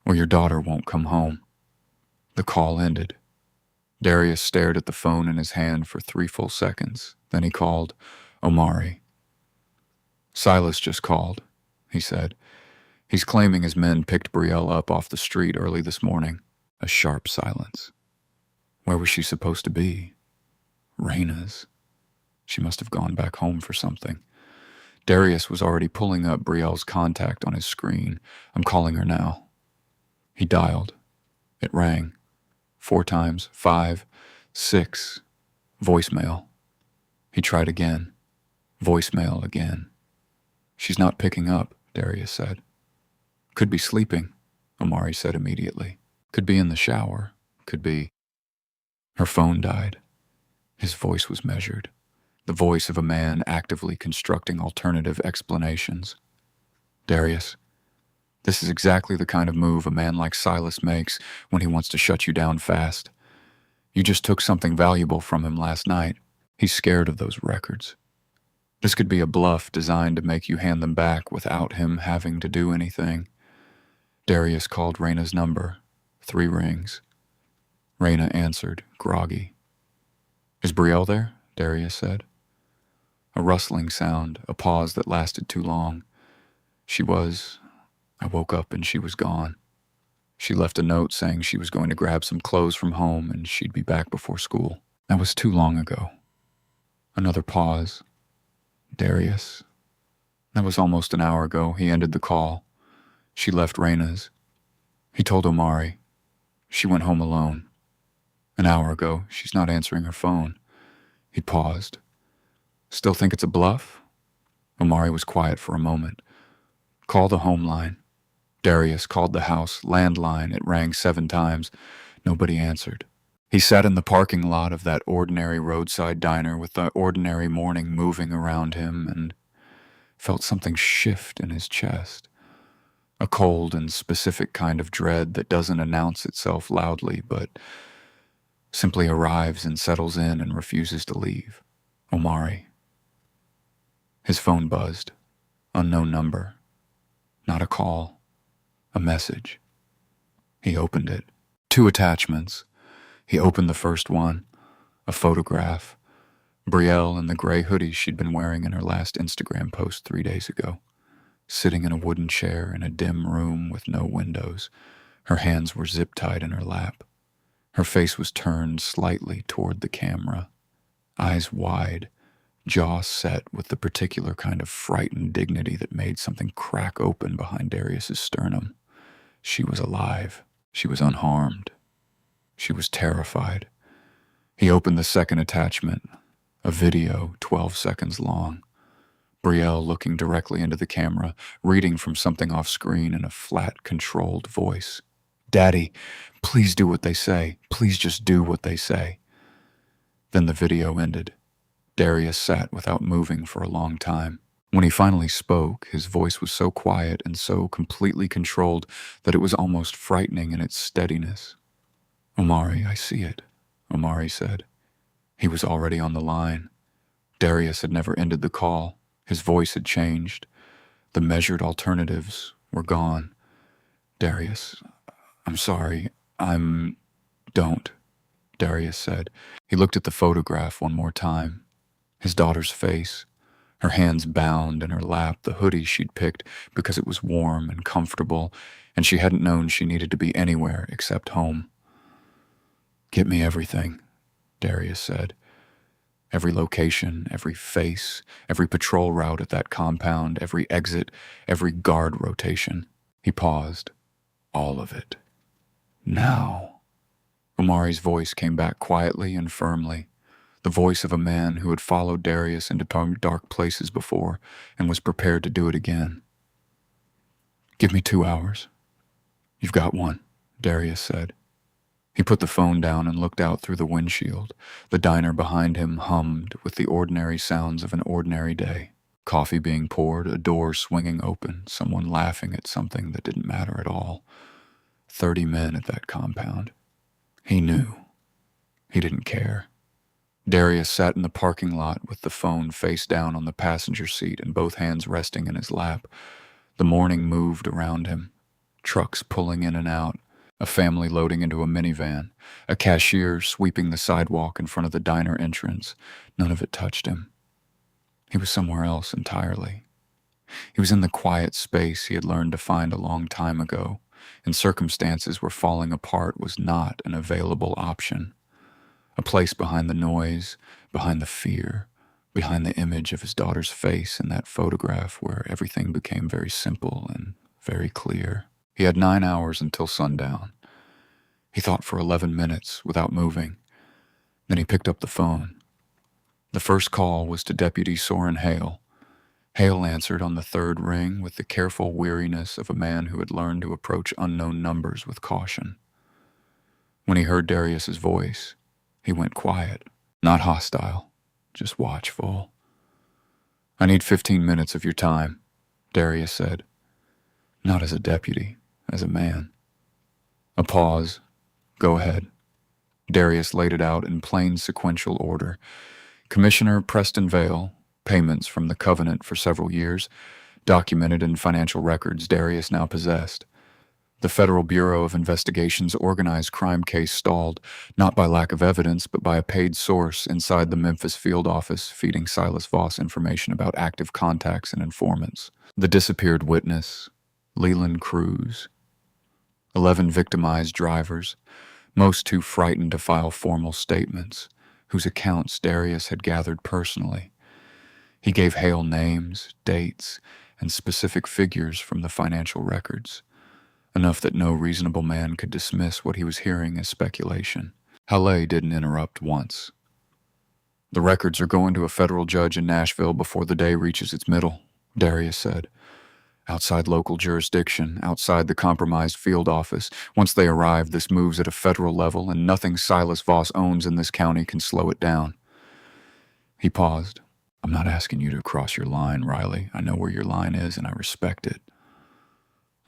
Speaker 1: Or your daughter won't come home. The call ended. Darius stared at the phone in his hand for 3 full seconds. Then he called, Omari. Silas just called, he said. He's claiming his men picked Brielle up off the street early this morning. A sharp silence. Where was she supposed to be? Raina's. She must have gone back home for something. Darius was already pulling up Brielle's contact on his screen. I'm calling her now. He dialed. It rang. 4 times, 5, 6. Voicemail. He tried again. Voicemail again. She's not picking up, Darius said. Could be sleeping, Omari said immediately. Could be in the shower. Could be. Her phone died. His voice was measured. The voice of a man actively constructing alternative explanations. Darius, this is exactly the kind of move a man like Silas makes when he wants to shut you down fast. You just took something valuable from him last night. He's scared of those records. This could be a bluff designed to make you hand them back without him having to do anything. Darius called Raina's number. 3 rings. Raina answered, groggy. Is Brielle there? Darius said. A rustling sound, a pause that lasted too long. She was. I woke up and she was gone. She left a note saying she was going to grab some clothes from home and she'd be back before school. That was too long ago. Another pause. Darius. That was almost an hour ago. He ended the call. She left Raina's. He told Omari. She went home alone. An hour ago, she's not answering her phone. He paused. Still think it's a bluff? Omari was quiet for a moment. Call the home line. Darius called the house landline. It rang 7 times. Nobody answered. He sat in the parking lot of that ordinary roadside diner with the ordinary morning moving around him and felt something shift in his chest. A cold and specific kind of dread that doesn't announce itself loudly, but simply arrives and settles in and refuses to leave. Omari. His phone buzzed. Unknown number. Not a call. A message. He opened it. 2 attachments. He opened the first one. A photograph. Brielle in the gray hoodie she'd been wearing in her last Instagram post 3 days ago. Sitting in a wooden chair in a dim room with no windows. Her hands were zip-tied in her lap. Her face was turned slightly toward the camera. Eyes wide, jaw set with the particular kind of frightened dignity that made something crack open behind Darius's sternum. She was alive. She was unharmed. She was terrified. He opened the second attachment, a video 12 seconds long. Brielle looking directly into the camera, reading from something off screen in a flat, controlled voice. Daddy, please do what they say. Please just do what they say. Then the video ended. Darius sat without moving for a long time. When he finally spoke, his voice was so quiet and so completely controlled that it was almost frightening in its steadiness. Omari, I see it, Omari said. He was already on the line. Darius had never ended the call. His voice had changed. The measured alternatives were gone. Darius, I'm sorry. Don't, Darius said. He looked at the photograph one more time. His daughter's face, her hands bound in her lap, the hoodie she'd picked because it was warm and comfortable, and she hadn't known she needed to be anywhere except home. Get me everything, Darius said. Every location, every face, every patrol route at that compound, every exit, every guard rotation. He paused. All of it. Now. Omari's voice came back quietly and firmly, the voice of a man who had followed Darius into dark places before and was prepared to do it again. Give me 2 hours. You've got one, Darius said. He put the phone down and looked out through the windshield. The diner behind him hummed with the ordinary sounds of an ordinary day. Coffee being poured, a door swinging open, someone laughing at something that didn't matter at all. 30 men at that compound. He knew. He didn't care. Darius sat in the parking lot with the phone face down on the passenger seat and both hands resting in his lap. The morning moved around him. Trucks pulling in and out. A family loading into a minivan. A cashier sweeping the sidewalk in front of the diner entrance. None of it touched him. He was somewhere else entirely. He was in the quiet space he had learned to find a long time ago, in circumstances where falling apart was not an available option. A place behind the noise, behind the fear, behind the image of his daughter's face in that photograph where everything became very simple and very clear. He had 9 hours until sundown. He thought for 11 minutes without moving. Then he picked up the phone. The first call was to Deputy Soren Hale. Hale answered on the third ring with the careful weariness of a man who had learned to approach unknown numbers with caution. When he heard Darius's voice, he went quiet, not hostile, just watchful. "I need 15 minutes of your time," Darius said. "Not as a deputy, as a man." A pause. "Go ahead." Darius laid it out in plain sequential order. Commissioner Preston Vale, payments from the Covenant for several years, documented in financial records Darius now possessed. The Federal Bureau of Investigation's organized crime case stalled, not by lack of evidence, but by a paid source inside the Memphis field office feeding Silas Voss information about active contacts and informants. The disappeared witness, Leland Cruz. 11 victimized drivers, most too frightened to file formal statements, whose accounts Darius had gathered personally. He gave Hale names, dates, and specific figures from the financial records, enough that no reasonable man could dismiss what he was hearing as speculation. Hale didn't interrupt once. "The records are going to a federal judge in Nashville before the day reaches its middle," Darius said. "Outside local jurisdiction, outside the compromised field office. Once they arrive, this moves at a federal level, and nothing Silas Voss owns in this county can slow it down." He paused. "I'm not asking you to cross your line, Riley. I know where your line is, and I respect it.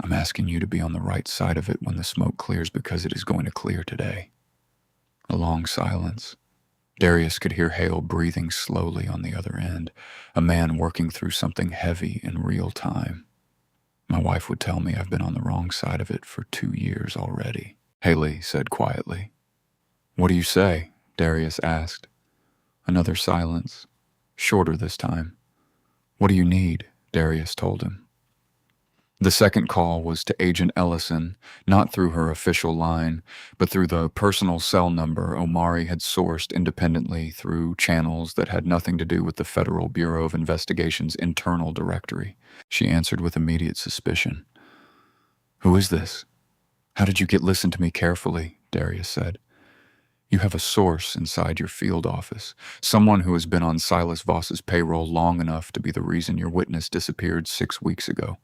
Speaker 1: I'm asking you to be on the right side of it when the smoke clears, because it is going to clear today." A long silence. Darius could hear Hale breathing slowly on the other end, a man working through something heavy in real time. "My wife would tell me I've been on the wrong side of it for 2 years already," Haley said quietly. "What do you say?" Darius asked. Another silence, shorter this time. "What do you need?" Darius told him. The second call was to Agent Ellison, not through her official line, but through the personal cell number Omari had sourced independently through channels that had nothing to do with the Federal Bureau of Investigation's internal directory. She answered with immediate suspicion. "Who is this?" "How did you get listen to me carefully?" Darius said. "You have a source inside your field office, someone who has been on Silas Voss's payroll long enough to be the reason your witness disappeared 6 weeks ago.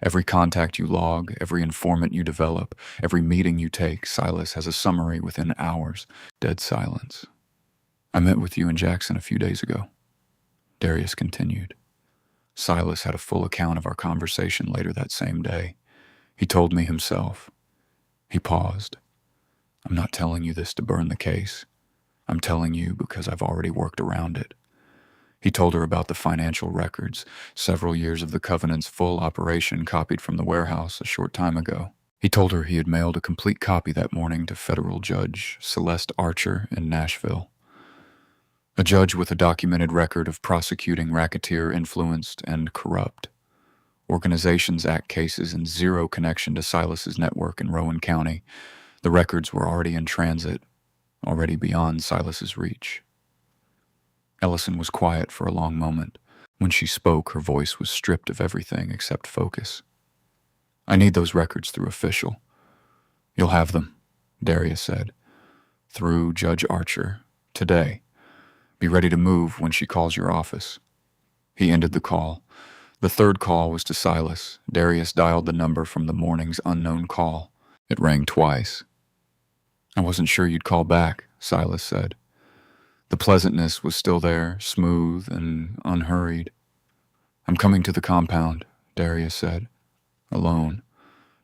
Speaker 1: Every contact you log, every informant you develop, every meeting you take, Silas has a summary within hours." Dead silence. "I met with you in Jackson a few days ago," Darius continued. "Silas had a full account of our conversation later that same day. He told me himself." He paused. "I'm not telling you this to burn the case. I'm telling you because I've already worked around it." He told her about the financial records, several years of the Covenant's full operation copied from the warehouse a short time ago. He told her he had mailed a complete copy that morning to federal judge Celeste Archer in Nashville. A judge with a documented record of prosecuting racketeer-influenced and corrupt Organizations Act cases and zero connection to Silas's network in Rowan County. The records were already in transit, already beyond Silas's reach. Ellison was quiet for a long moment. When she spoke, her voice was stripped of everything except focus. "I need those records through official." "You'll have them," Darius said. "Through Judge Archer. Today. Be ready to move when she calls your office." He ended the call. The third call was to Silas. Darius dialed the number from the morning's unknown call. It rang twice. "I wasn't sure you'd call back," Silas said. The pleasantness was still there, smooth and unhurried. "I'm coming to the compound," Darius said. "Alone.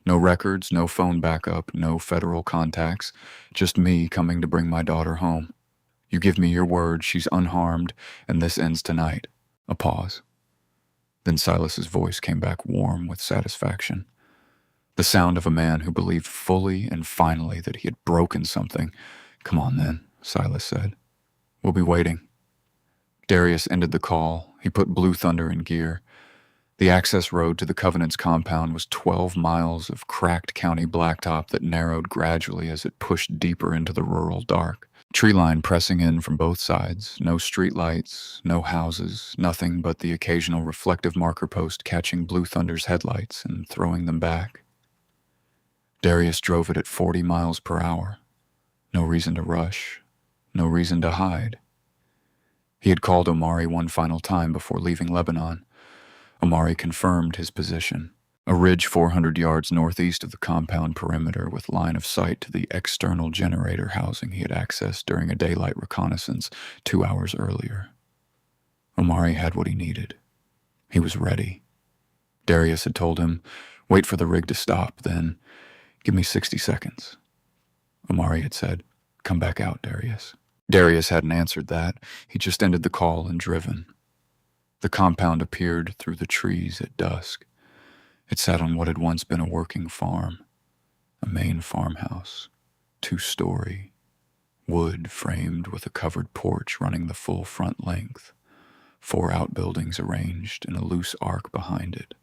Speaker 1: No records, no phone backup, no federal contacts. Just me coming to bring my daughter home. You give me your word she's unharmed, and this ends tonight." A pause. Then Silas's voice came back warm with satisfaction. The sound of a man who believed fully and finally that he had broken something. "Come on then," Silas said. "We'll be waiting." Darius ended the call. He put Blue Thunder in gear. The access road to the Covenant's compound was 12 miles of cracked county blacktop that narrowed gradually as it pushed deeper into the rural dark. Tree line pressing in from both sides, no street lights, no houses, nothing but the occasional reflective marker post catching Blue Thunder's headlights and throwing them back. Darius drove it at 40 miles per hour. No reason to rush, no reason to hide. He had called Omari one final time before leaving Lebanon. Omari confirmed his position. A ridge 400 yards northeast of the compound perimeter with line of sight to the external generator housing he had accessed during a daylight reconnaissance 2 hours earlier. Omari had what he needed. He was ready. Darius had told him, "Wait for the rig to stop, then give me 60 seconds." Omari had said, "Come back out, Darius." Darius hadn't answered that. He just ended the call and driven. The compound appeared through the trees at dusk. It sat on what had once been a working farm, a main farmhouse, 2-story, wood framed with a covered porch running the full front length, 4 outbuildings arranged in a loose arc behind it,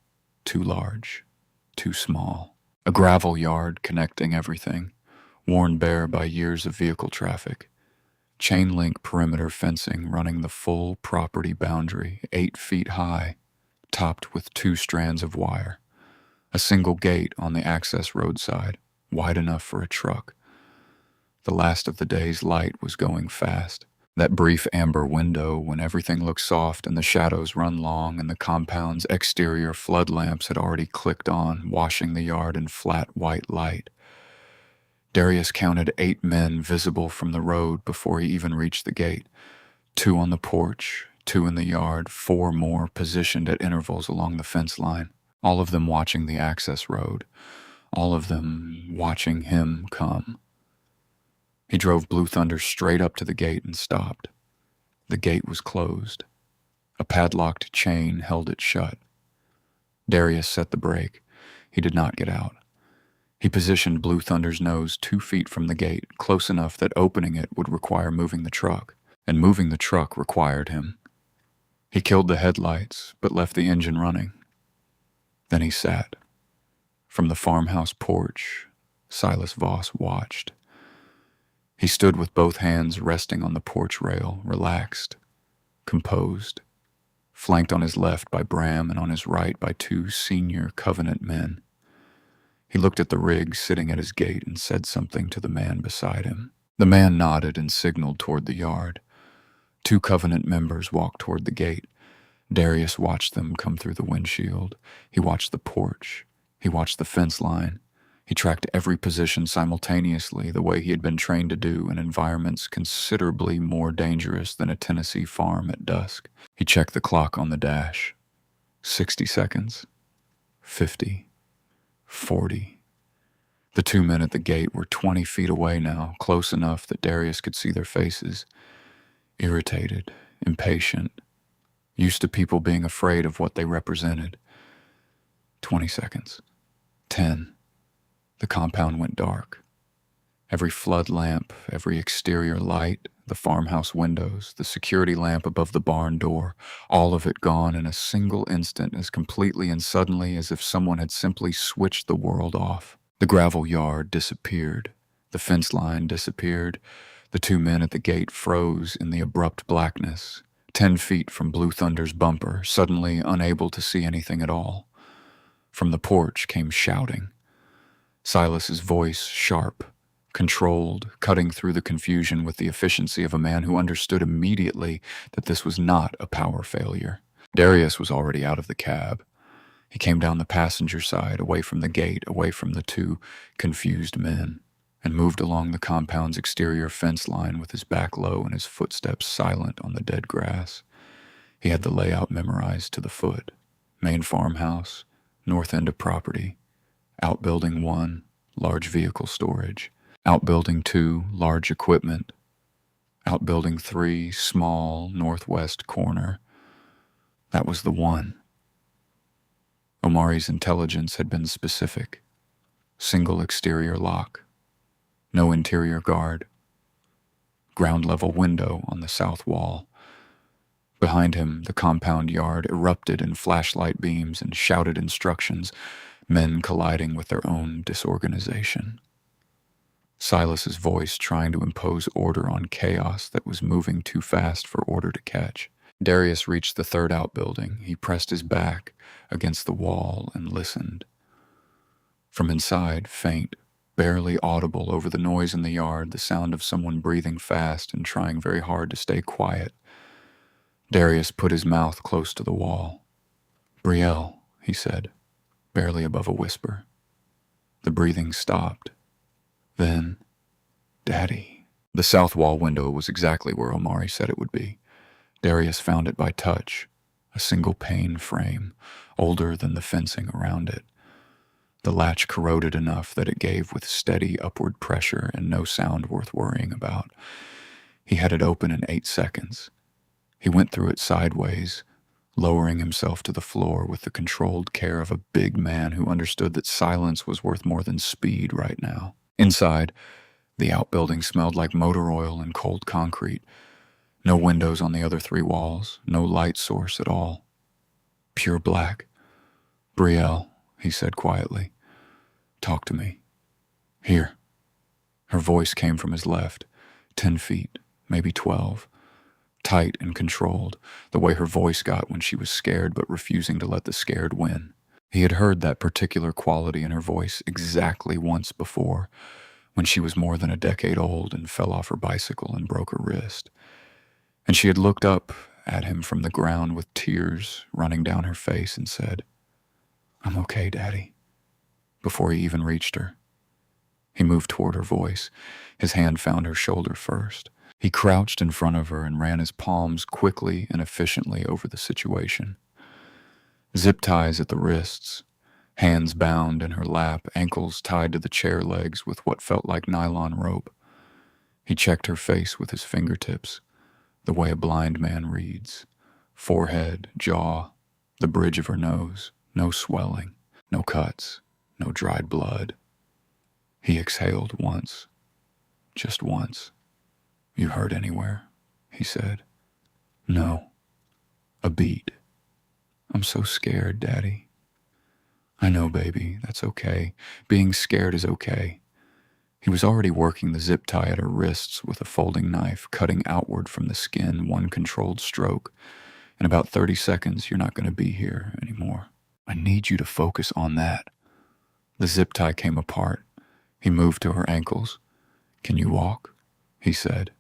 Speaker 1: too large, too small, a gravel yard connecting everything, worn bare by years of vehicle traffic, chain-link perimeter fencing running the full property boundary 8 feet high, topped with 2 strands of wire, a single gate on the access roadside, wide enough for a truck. The last of the day's light was going fast. That brief amber window when everything looked soft and the shadows run long and the compound's exterior flood lamps had already clicked on, washing the yard in flat white light. Darius counted 8 men visible from the road before he even reached the gate. 2 on the porch, 2 in the yard, 4 more positioned at intervals along the fence line, all of them watching the access road, all of them watching him come. He drove Blue Thunder straight up to the gate and stopped. The gate was closed. A padlocked chain held it shut. Darius set the brake. He did not get out. He positioned Blue Thunder's nose 2 feet from the gate, close enough that opening it would require moving the truck, and moving the truck required him. He killed the headlights, but left the engine running. Then he sat. From the farmhouse porch, Silas Voss watched. He stood with both hands resting on the porch rail, relaxed, composed, flanked on his left by Bram and on his right by 2 senior Covenant men. He looked at the rig sitting at his gate and said something to the man beside him. The man nodded and signaled toward the yard. 2 Covenant members walked toward the gate. Darius watched them come through the windshield. He watched the porch. He watched the fence line. He tracked every position simultaneously, the way he had been trained to do in environments considerably more dangerous than a Tennessee farm at dusk. He checked the clock on the dash. 60 seconds. 50. 40. The 2 men at the gate were 20 feet away now, close enough that Darius could see their faces. Irritated, impatient, used to people being afraid of what they represented. 20 seconds. 10. The compound went dark. Every flood lamp, every exterior light, the farmhouse windows, the security lamp above the barn door, all of it gone in a single instant, as completely and suddenly as if someone had simply switched the world off. The gravel yard disappeared. The fence line disappeared. The 2 men at the gate froze in the abrupt blackness, 10 feet from Blue Thunder's bumper, suddenly unable to see anything at all. From the porch came shouting. Silas's voice sharp, controlled, cutting through the confusion with the efficiency of a man who understood immediately that this was not a power failure. Darius was already out of the cab. He came down the passenger side, away from the gate, away from the 2 confused men, and moved along the compound's exterior fence line with his back low and his footsteps silent on the dead grass. He had the layout memorized to the foot. Main farmhouse, north end of property. Outbuilding 1, large vehicle storage. Outbuilding 2, large equipment. Outbuilding 3, small, northwest corner. That was the one. Omari's intelligence had been specific. Single exterior lock. No interior guard. Ground-level window on the south wall. Behind him, the compound yard erupted in flashlight beams and shouted instructions, men colliding with their own disorganization. Silas's voice trying to impose order on chaos that was moving too fast for order to catch. Darius reached the third outbuilding. He pressed his back against the wall and listened. From inside, faint, barely audible over the noise in the yard, the sound of someone breathing fast and trying very hard to stay quiet. Darius put his mouth close to the wall. "Brielle," he said, barely above a whisper. The breathing stopped. Then, "Daddy." The south wall window was exactly where Omari said it would be. Darius found it by touch, a single pane frame, older than the fencing around it. The latch corroded enough that it gave with steady upward pressure and no sound worth worrying about. He had it open in 8 seconds. He went through it sideways, lowering himself to the floor with the controlled care of a big man who understood that silence was worth more than speed right now. Inside, the outbuilding smelled like motor oil and cold concrete. No windows on the other 3 walls, no light source at all. Pure black. "Brielle," he said quietly. "Talk to me." "Here." Her voice came from his left, 10 feet, maybe 12. Tight and controlled, the way her voice got when she was scared but refusing to let the scared win. He had heard that particular quality in her voice exactly once before, when she was more than a decade old and fell off her bicycle and broke her wrist. And she had looked up at him from the ground with tears running down her face and said, "I'm okay, Daddy," before he even reached her. He moved toward her voice. His hand found her shoulder first. He crouched in front of her and ran his palms quickly and efficiently over the situation. Zip ties at the wrists, hands bound in her lap, ankles tied to the chair legs with what felt like nylon rope. He checked her face with his fingertips, the way a blind man reads. Forehead, jaw, the bridge of her nose, no swelling, no cuts, no dried blood. He exhaled once, just once. "You hurt anywhere?" he said. "No." A beat. "I'm so scared, Daddy." "I know, baby. That's okay. Being scared is okay." He was already working the zip tie at her wrists with a folding knife, cutting outward from the skin, one controlled stroke. "In about 30 seconds, you're not going to be here anymore. I need you to focus on that." The zip tie came apart. He moved to her ankles. "Can you walk?" he said.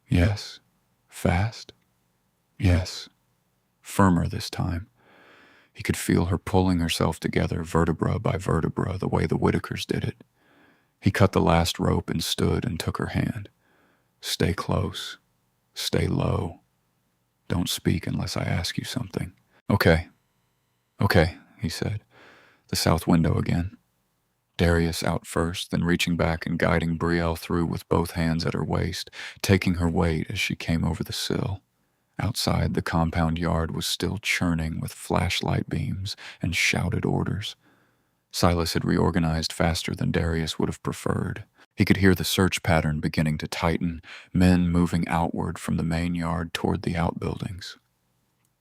Speaker 1: "Yes." "Fast?" "Yes." Firmer this time. He could feel her pulling herself together vertebra by vertebra the way the Whitakers did it. He cut the last rope and stood and took her hand. "Stay close. Stay low. Don't speak unless I ask you something." Okay, he said. The south window again. Darius out first, then reaching back and guiding Brielle through with both hands at her waist, taking her weight as she came over the sill. Outside, the compound yard was still churning with flashlight beams and shouted orders. Silas had reorganized faster than Darius would have preferred. He could hear the search pattern beginning to tighten, men moving outward from the main yard toward the outbuildings.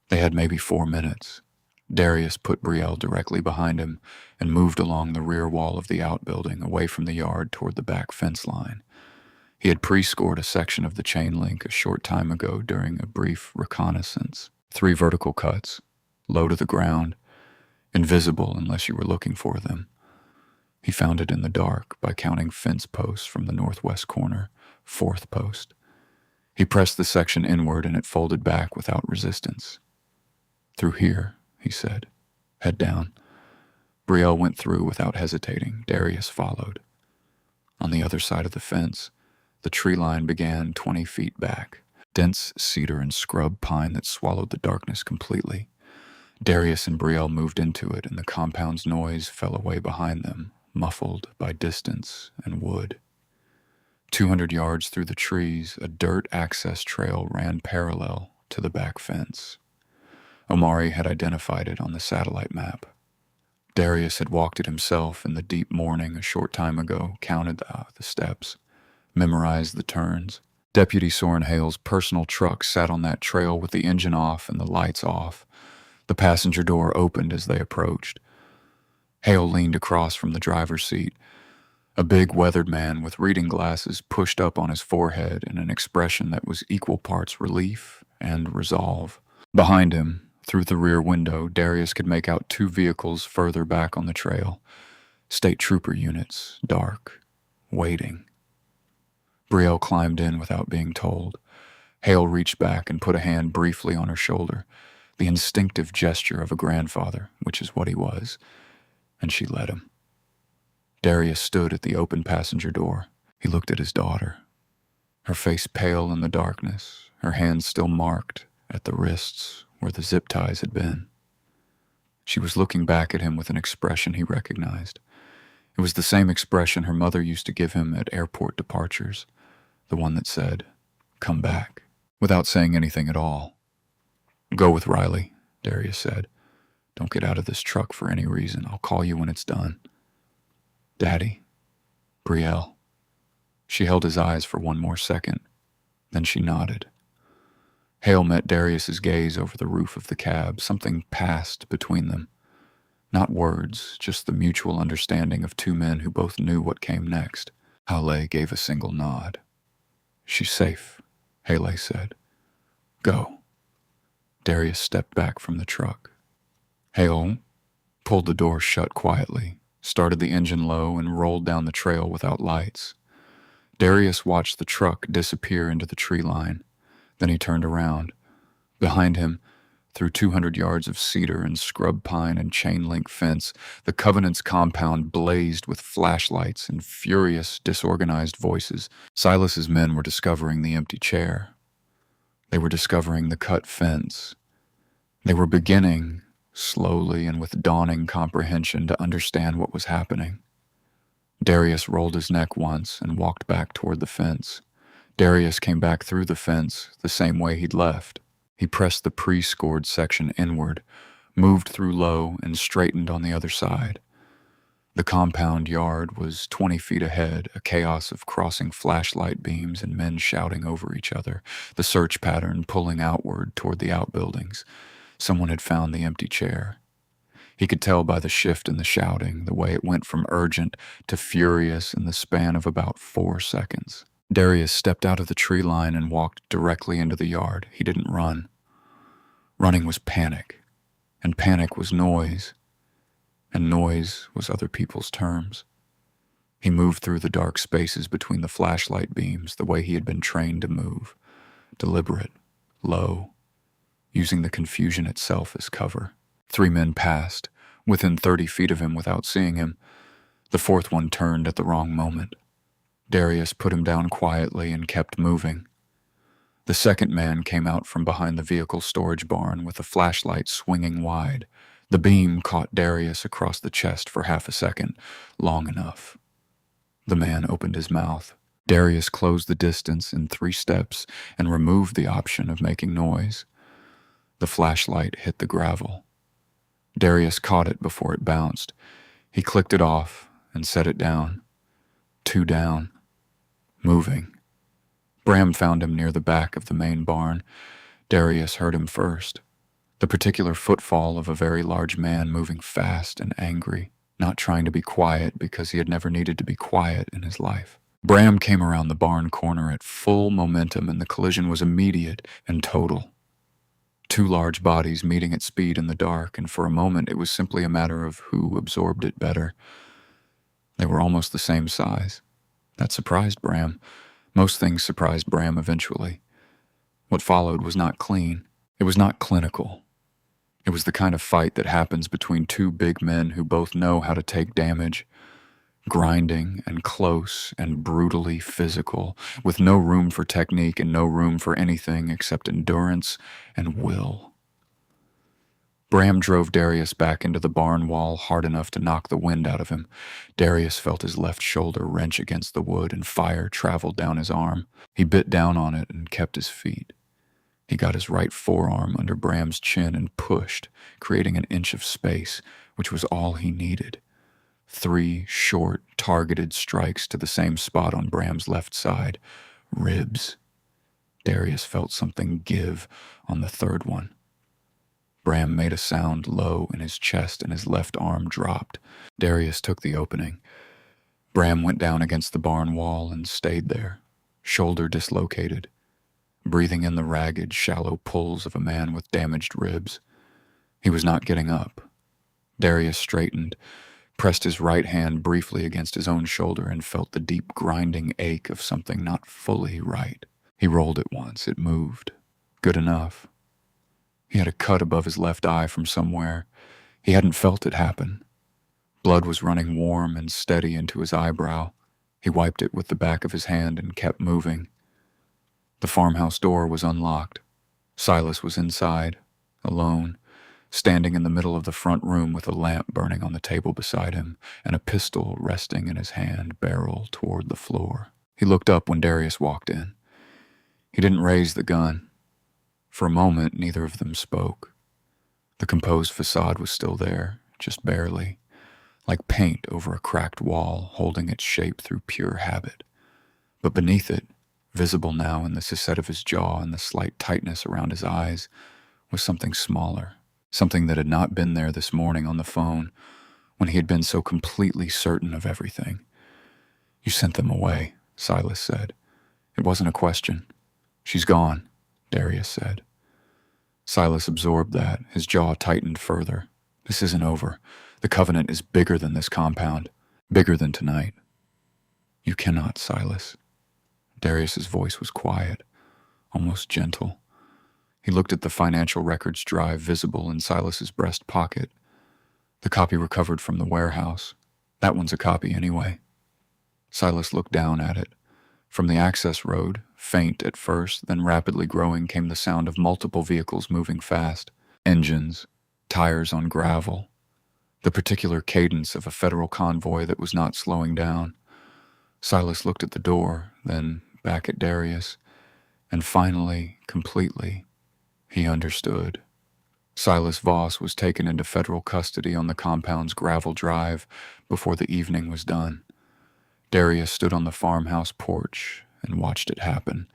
Speaker 1: They had maybe 4 minutes. Darius put Brielle directly behind him and moved along the rear wall of the outbuilding, away from the yard toward the back fence line. He had pre-scored a section of the chain link a short time ago during a brief reconnaissance. 3 vertical cuts, low to the ground, invisible unless you were looking for them. He found it in the dark by counting fence posts from the northwest corner, 4th post. He pressed the section inward and it folded back without resistance. "Through here," he said. "Head down." Brielle went through without hesitating. Darius followed. On the other side of the fence, the tree line began 20 feet back, dense cedar and scrub pine that swallowed the darkness completely. Darius and Brielle moved into it, and the compound's noise fell away behind them, muffled by distance and wood. 200 yards through the trees, a dirt access trail ran parallel to the back fence. Omari had identified it on the satellite map. Darius had walked it himself in the deep morning a short time ago, counted the steps, memorized the turns. Deputy Soren Hale's personal truck sat on that trail with the engine off and the lights off. The passenger door opened as they approached. Hale leaned across from the driver's seat. A big, weathered man with reading glasses pushed up on his forehead in an expression that was equal parts relief and resolve. Behind him, through the rear window, Darius could make out two vehicles further back on the trail. State trooper units, dark, waiting. Brielle climbed in without being told. Hale reached back and put a hand briefly on her shoulder, the instinctive gesture of a grandfather, which is what he was, and she let him. Darius stood at the open passenger door. He looked at his daughter, her face pale in the darkness, her hands still marked at the wrists where the zip ties had been. She was looking back at him with an expression he recognized. It was the same expression her mother used to give him at airport departures, the one that said, "Come back," without saying anything at all. "Go with Riley," Darius said. "Don't get out of this truck for any reason. I'll call you when it's done." "Daddy." "Brielle." She held his eyes for one more second. Then she nodded. Hale met Darius's gaze over the roof of the cab. Something passed between them. Not words, just the mutual understanding of two men who both knew what came next. Hale gave a single nod. "She's safe," Hale said. "Go." Darius stepped back from the truck. Hale pulled the door shut quietly, started the engine low, and rolled down the trail without lights. Darius watched the truck disappear into the tree line. Then he turned around. Behind him, through 200 yards of cedar and scrub pine and chain-link fence, the Covenant's compound blazed with flashlights and furious, disorganized voices. Silas's men were discovering the empty chair. They were discovering the cut fence. They were beginning, slowly and with dawning comprehension, to understand what was happening. Darius rolled his neck once and walked back toward the fence. Darius came back through the fence the same way he'd left. He pressed the pre-scored section inward, moved through low, and straightened on the other side. The compound yard was 20 feet ahead, a chaos of crossing flashlight beams and men shouting over each other, the search pattern pulling outward toward the outbuildings. Someone had found the empty chair. He could tell by the shift in the shouting, the way it went from urgent to furious in the span of about 4 seconds. Darius stepped out of the tree line and walked directly into the yard. He didn't run. Running was panic, and panic was noise, and noise was other people's terms. He moved through the dark spaces between the flashlight beams the way he had been trained to move, deliberate, low, using the confusion itself as cover. 3 men passed, within 30 feet of him without seeing him. The 4th one turned at the wrong moment. Darius put him down quietly and kept moving. The 2nd man came out from behind the vehicle storage barn with a flashlight swinging wide. The beam caught Darius across the chest for half a second, long enough. The man opened his mouth. Darius closed the distance in 3 steps and removed the option of making noise. The flashlight hit the gravel. Darius caught it before it bounced. He clicked it off and set it down. 2 down. Moving. Bram found him near the back of the main barn. Darius heard him first. The particular footfall of a very large man moving fast and angry, not trying to be quiet because he had never needed to be quiet in his life. Bram came around the barn corner at full momentum, and the collision was immediate and total. 2 large bodies meeting at speed in the dark, and for a moment it was simply a matter of who absorbed it better. They were almost the same size. That surprised Bram. Most things surprised Bram eventually. What followed was not clean. It was not clinical. It was the kind of fight that happens between 2 big men who both know how to take damage. Grinding and close and brutally physical, with no room for technique and no room for anything except endurance and will. Bram drove Darius back into the barn wall hard enough to knock the wind out of him. Darius felt his left shoulder wrench against the wood, and fire traveled down his arm. He bit down on it and kept his feet. He got his right forearm under Bram's chin and pushed, creating an inch of space, which was all he needed. 3 short, targeted strikes to the same spot on Bram's left side. Ribs. Darius felt something give on the 3rd one. Bram made a sound low in his chest and his left arm dropped. Darius took the opening. Bram went down against the barn wall and stayed there, shoulder dislocated, breathing in the ragged, shallow pulls of a man with damaged ribs. He was not getting up. Darius straightened, pressed his right hand briefly against his own shoulder, and felt the deep grinding ache of something not fully right. He rolled it once. It moved. Good enough. He had a cut above his left eye from somewhere. He hadn't felt it happen. Blood was running warm and steady into his eyebrow. He wiped it with the back of his hand and kept moving. The farmhouse door was unlocked. Silas was inside, alone, standing in the middle of the front room with a lamp burning on the table beside him and a pistol resting in his hand, barrel toward the floor. He looked up when Darius walked in. He didn't raise the gun. For a moment, neither of them spoke. The composed facade was still there, just barely, like paint over a cracked wall, holding its shape through pure habit. But beneath it, visible now in the suset of his jaw and the slight tightness around his eyes, was something smaller, something that had not been there this morning on the phone when he had been so completely certain of everything. "You sent them away," Silas said. It wasn't a question. "She's gone," Darius said. Silas absorbed that. His jaw tightened further. This isn't over. The Covenant is bigger than this compound, bigger than tonight. "You cannot, Silas." Darius's voice was quiet, almost gentle. He looked at the financial records drive visible in Silas's breast pocket. The copy recovered from the warehouse. That one's a copy anyway. Silas looked down at it. From the access road, faint at first, then rapidly growing, came the sound of multiple vehicles moving fast. Engines, tires on gravel. The particular cadence of a federal convoy that was not slowing down. Silas looked at the door, then back at Darius, and finally, completely, he understood. Silas Voss was taken into federal custody on the compound's gravel drive before the evening was done. Darius stood on the farmhouse porch and watched it happen.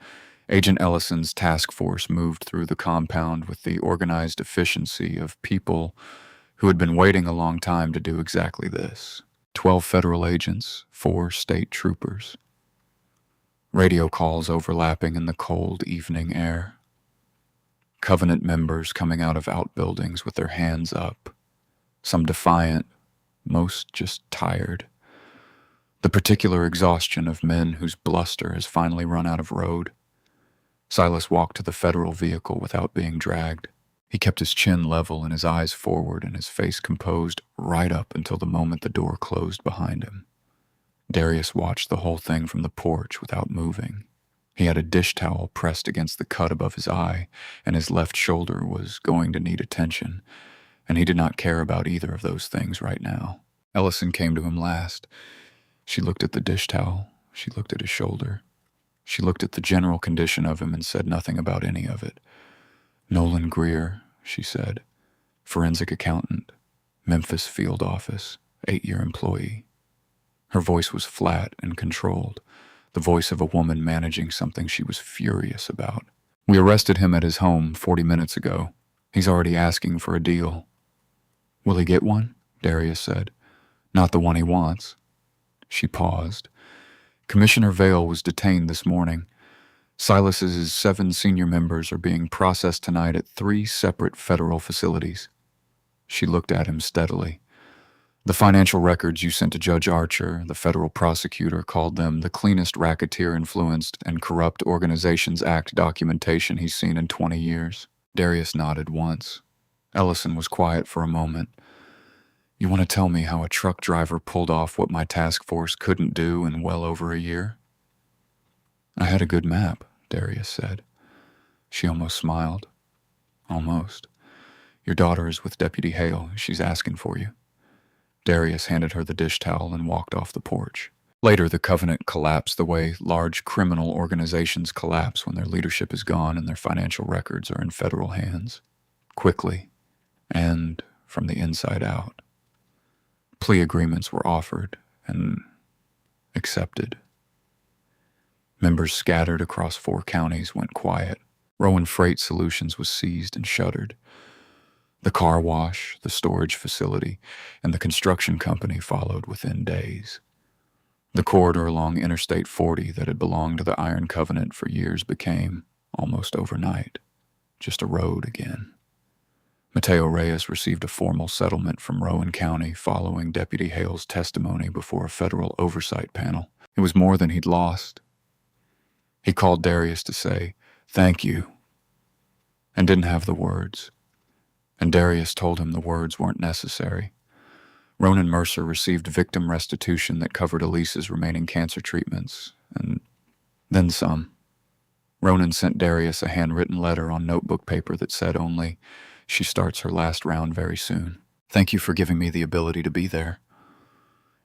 Speaker 1: Agent Ellison's task force moved through the compound with the organized efficiency of people who had been waiting a long time to do exactly this. 12 federal agents, 4 state troopers. Radio calls overlapping in the cold evening air. Covenant members coming out of outbuildings with their hands up, some defiant, most just tired. The particular exhaustion of men whose bluster has finally run out of road. Silas walked to the federal vehicle without being dragged. He kept his chin level and his eyes forward and his face composed right up until the moment the door closed behind him. Darius watched the whole thing from the porch without moving. He had a dish towel pressed against the cut above his eye, and his left shoulder was going to need attention, and he did not care about either of those things right now. Ellison came to him last. She looked at the dish towel. She looked at his shoulder. She looked at the general condition of him and said nothing about any of it. "Nolan Greer," she said, "forensic accountant, Memphis field office, 8-year employee." Her voice was flat and controlled, the voice of a woman managing something she was furious about. "We arrested him at his home 40 minutes ago. He's already asking for a deal." "Will he get one?" Darius said. "Not the one he wants." She paused. "Commissioner Vale was detained this morning. Silas's 7 senior members are being processed tonight at 3 separate federal facilities." She looked at him steadily. "The financial records you sent to Judge Archer, the federal prosecutor, called them the cleanest racketeer-influenced and corrupt Organizations Act documentation he's seen in 20 years. Darius nodded once. Ellison was quiet for a moment. "You want to tell me how a truck driver pulled off what my task force couldn't do in well over a year?" "I had a good map," Darius said. She almost smiled. "Almost. Your daughter is with Deputy Hale. She's asking for you." Darius handed her the dish towel and walked off the porch. Later, the Covenant collapsed the way large criminal organizations collapse when their leadership is gone and their financial records are in federal hands. Quickly, and from the inside out. Plea agreements were offered and accepted. Members scattered across 4 counties went quiet. Rowan Freight Solutions was seized and shuttered. The car wash, the storage facility, and the construction company followed within days. The corridor along Interstate 40 that had belonged to the Iron Covenant for years became, almost overnight, just a road again. Mateo Reyes received a formal settlement from Rowan County following Deputy Hale's testimony before a federal oversight panel. It was more than he'd lost. He called Darius to say, "Thank you," and didn't have the words. And Darius told him the words weren't necessary. Ronan Mercer received victim restitution that covered Elise's remaining cancer treatments, and then some. Ronan sent Darius a handwritten letter on notebook paper that said only, "She starts her last round very soon. Thank you for giving me the ability to be there."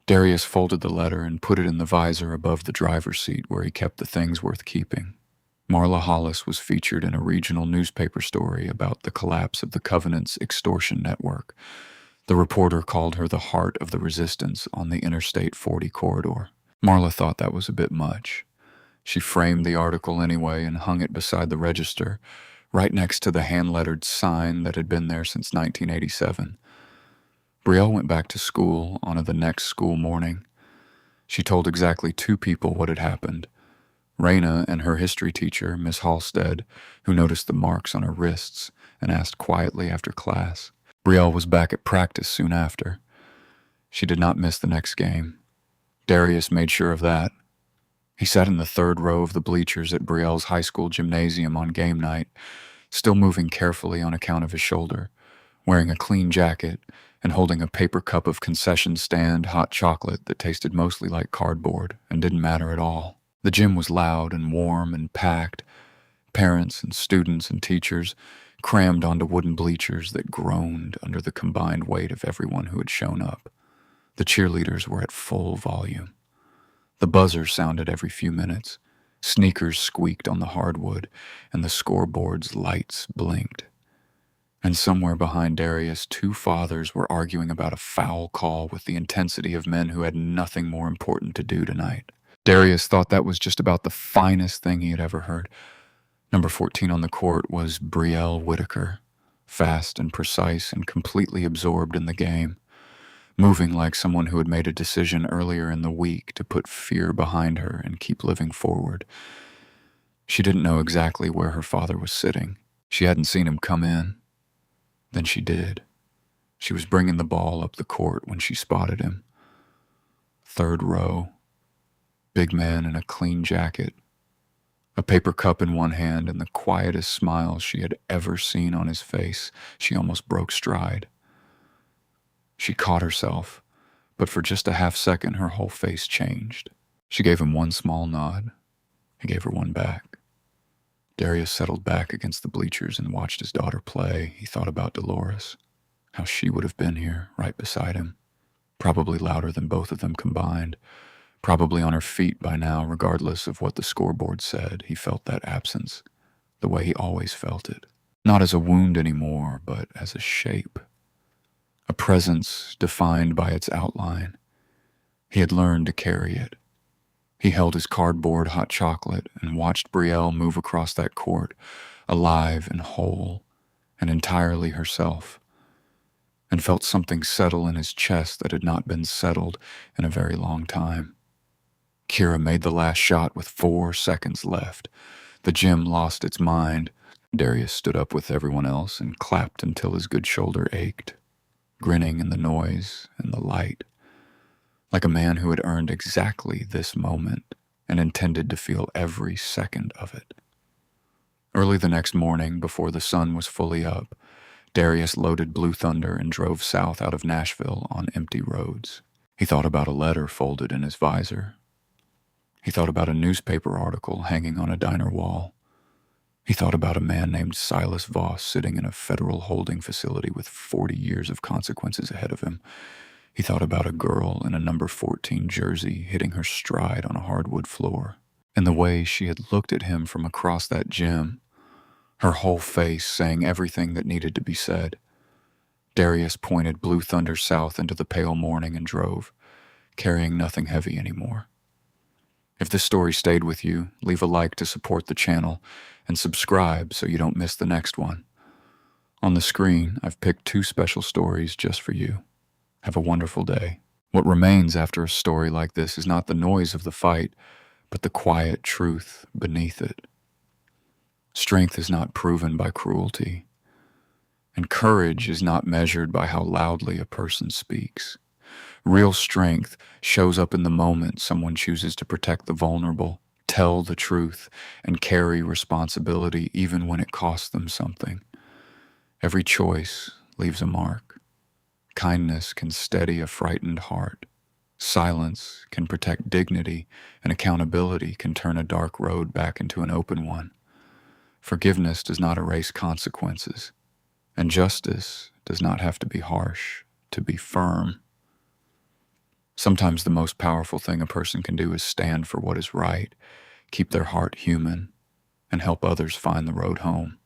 Speaker 1: Darius folded the letter and put it in the visor above the driver's seat where he kept the things worth keeping. Marla Hollis was featured in a regional newspaper story about the collapse of the Covenant's extortion network. The reporter called her the heart of the resistance on the Interstate 40 corridor. Marla thought that was a bit much. She framed the article anyway and hung it beside the register, right next to the hand-lettered sign that had been there since 1987. Brielle went back to school on the next school morning. She told exactly 2 people what had happened. Raina and her history teacher, Miss Halstead, who noticed the marks on her wrists and asked quietly after class. Brielle was back at practice soon after. She did not miss the next game. Darius made sure of that. He sat in the 3rd row of the bleachers at Brielle's high school gymnasium on game night, still moving carefully on account of his shoulder, wearing a clean jacket and holding a paper cup of concession stand hot chocolate that tasted mostly like cardboard and didn't matter at all. The gym was loud and warm and packed. Parents and students and teachers crammed onto wooden bleachers that groaned under the combined weight of everyone who had shown up. The cheerleaders were at full volume. The buzzer sounded every few minutes. Sneakers squeaked on the hardwood, and the scoreboard's lights blinked. And somewhere behind Darius, 2 fathers were arguing about a foul call with the intensity of men who had nothing more important to do tonight. Darius thought that was just about the finest thing he had ever heard. Number 14 on the court was Brielle Whitaker, fast and precise and completely absorbed in the game, moving like someone who had made a decision earlier in the week to put fear behind her and keep living forward. She didn't know exactly where her father was sitting. She hadn't seen him come in. Then she did. She was bringing the ball up the court when she spotted him. 3rd row, big man in a clean jacket, a paper cup in one hand and the quietest smile she had ever seen on his face. She almost broke stride. She caught herself, but for just a half second her whole face changed. She gave him one small nod. He gave her one back. Darius settled back against the bleachers and watched his daughter play. He thought about Dolores, how she would have been here, right beside him, probably louder than both of them combined, probably on her feet by now, regardless of what the scoreboard said. He felt that absence, the way he always felt it. Not as a wound anymore, but as a shape. A presence defined by its outline. He had learned to carry it. He held his cardboard hot chocolate and watched Brielle move across that court, alive and whole, and entirely herself, and felt something settle in his chest that had not been settled in a very long time. Kira made the last shot with 4 seconds left. The gym lost its mind. Darius stood up with everyone else and clapped until his good shoulder ached, grinning in the noise and the light, like a man who had earned exactly this moment and intended to feel every second of it. Early the next morning, before the sun was fully up, Darius loaded Blue Thunder and drove south out of Nashville on empty roads. He thought about a letter folded in his visor. He thought about a newspaper article hanging on a diner wall. He thought about a man named Silas Voss sitting in a federal holding facility with 40 years of consequences ahead of him. He thought about a girl in a number 14 jersey hitting her stride on a hardwood floor, and the way she had looked at him from across that gym, her whole face saying everything that needed to be said. Darius pointed Blue Thunder south into the pale morning and drove, carrying nothing heavy anymore. If this story stayed with you, leave a like to support the channel and subscribe so you don't miss the next one. On the screen, I've picked 2 special stories just for you. Have a wonderful day. What remains after a story like this is not the noise of the fight, but the quiet truth beneath it. Strength is not proven by cruelty, and courage is not measured by how loudly a person speaks. Real strength shows up in the moment someone chooses to protect the vulnerable, tell the truth, and carry responsibility even when it costs them something. Every choice leaves a mark. Kindness can steady a frightened heart. Silence can protect dignity, and accountability can turn a dark road back into an open one. Forgiveness does not erase consequences, and justice does not have to be harsh to be firm. Sometimes the most powerful thing a person can do is stand for what is right, keep their heart human, and help others find the road home.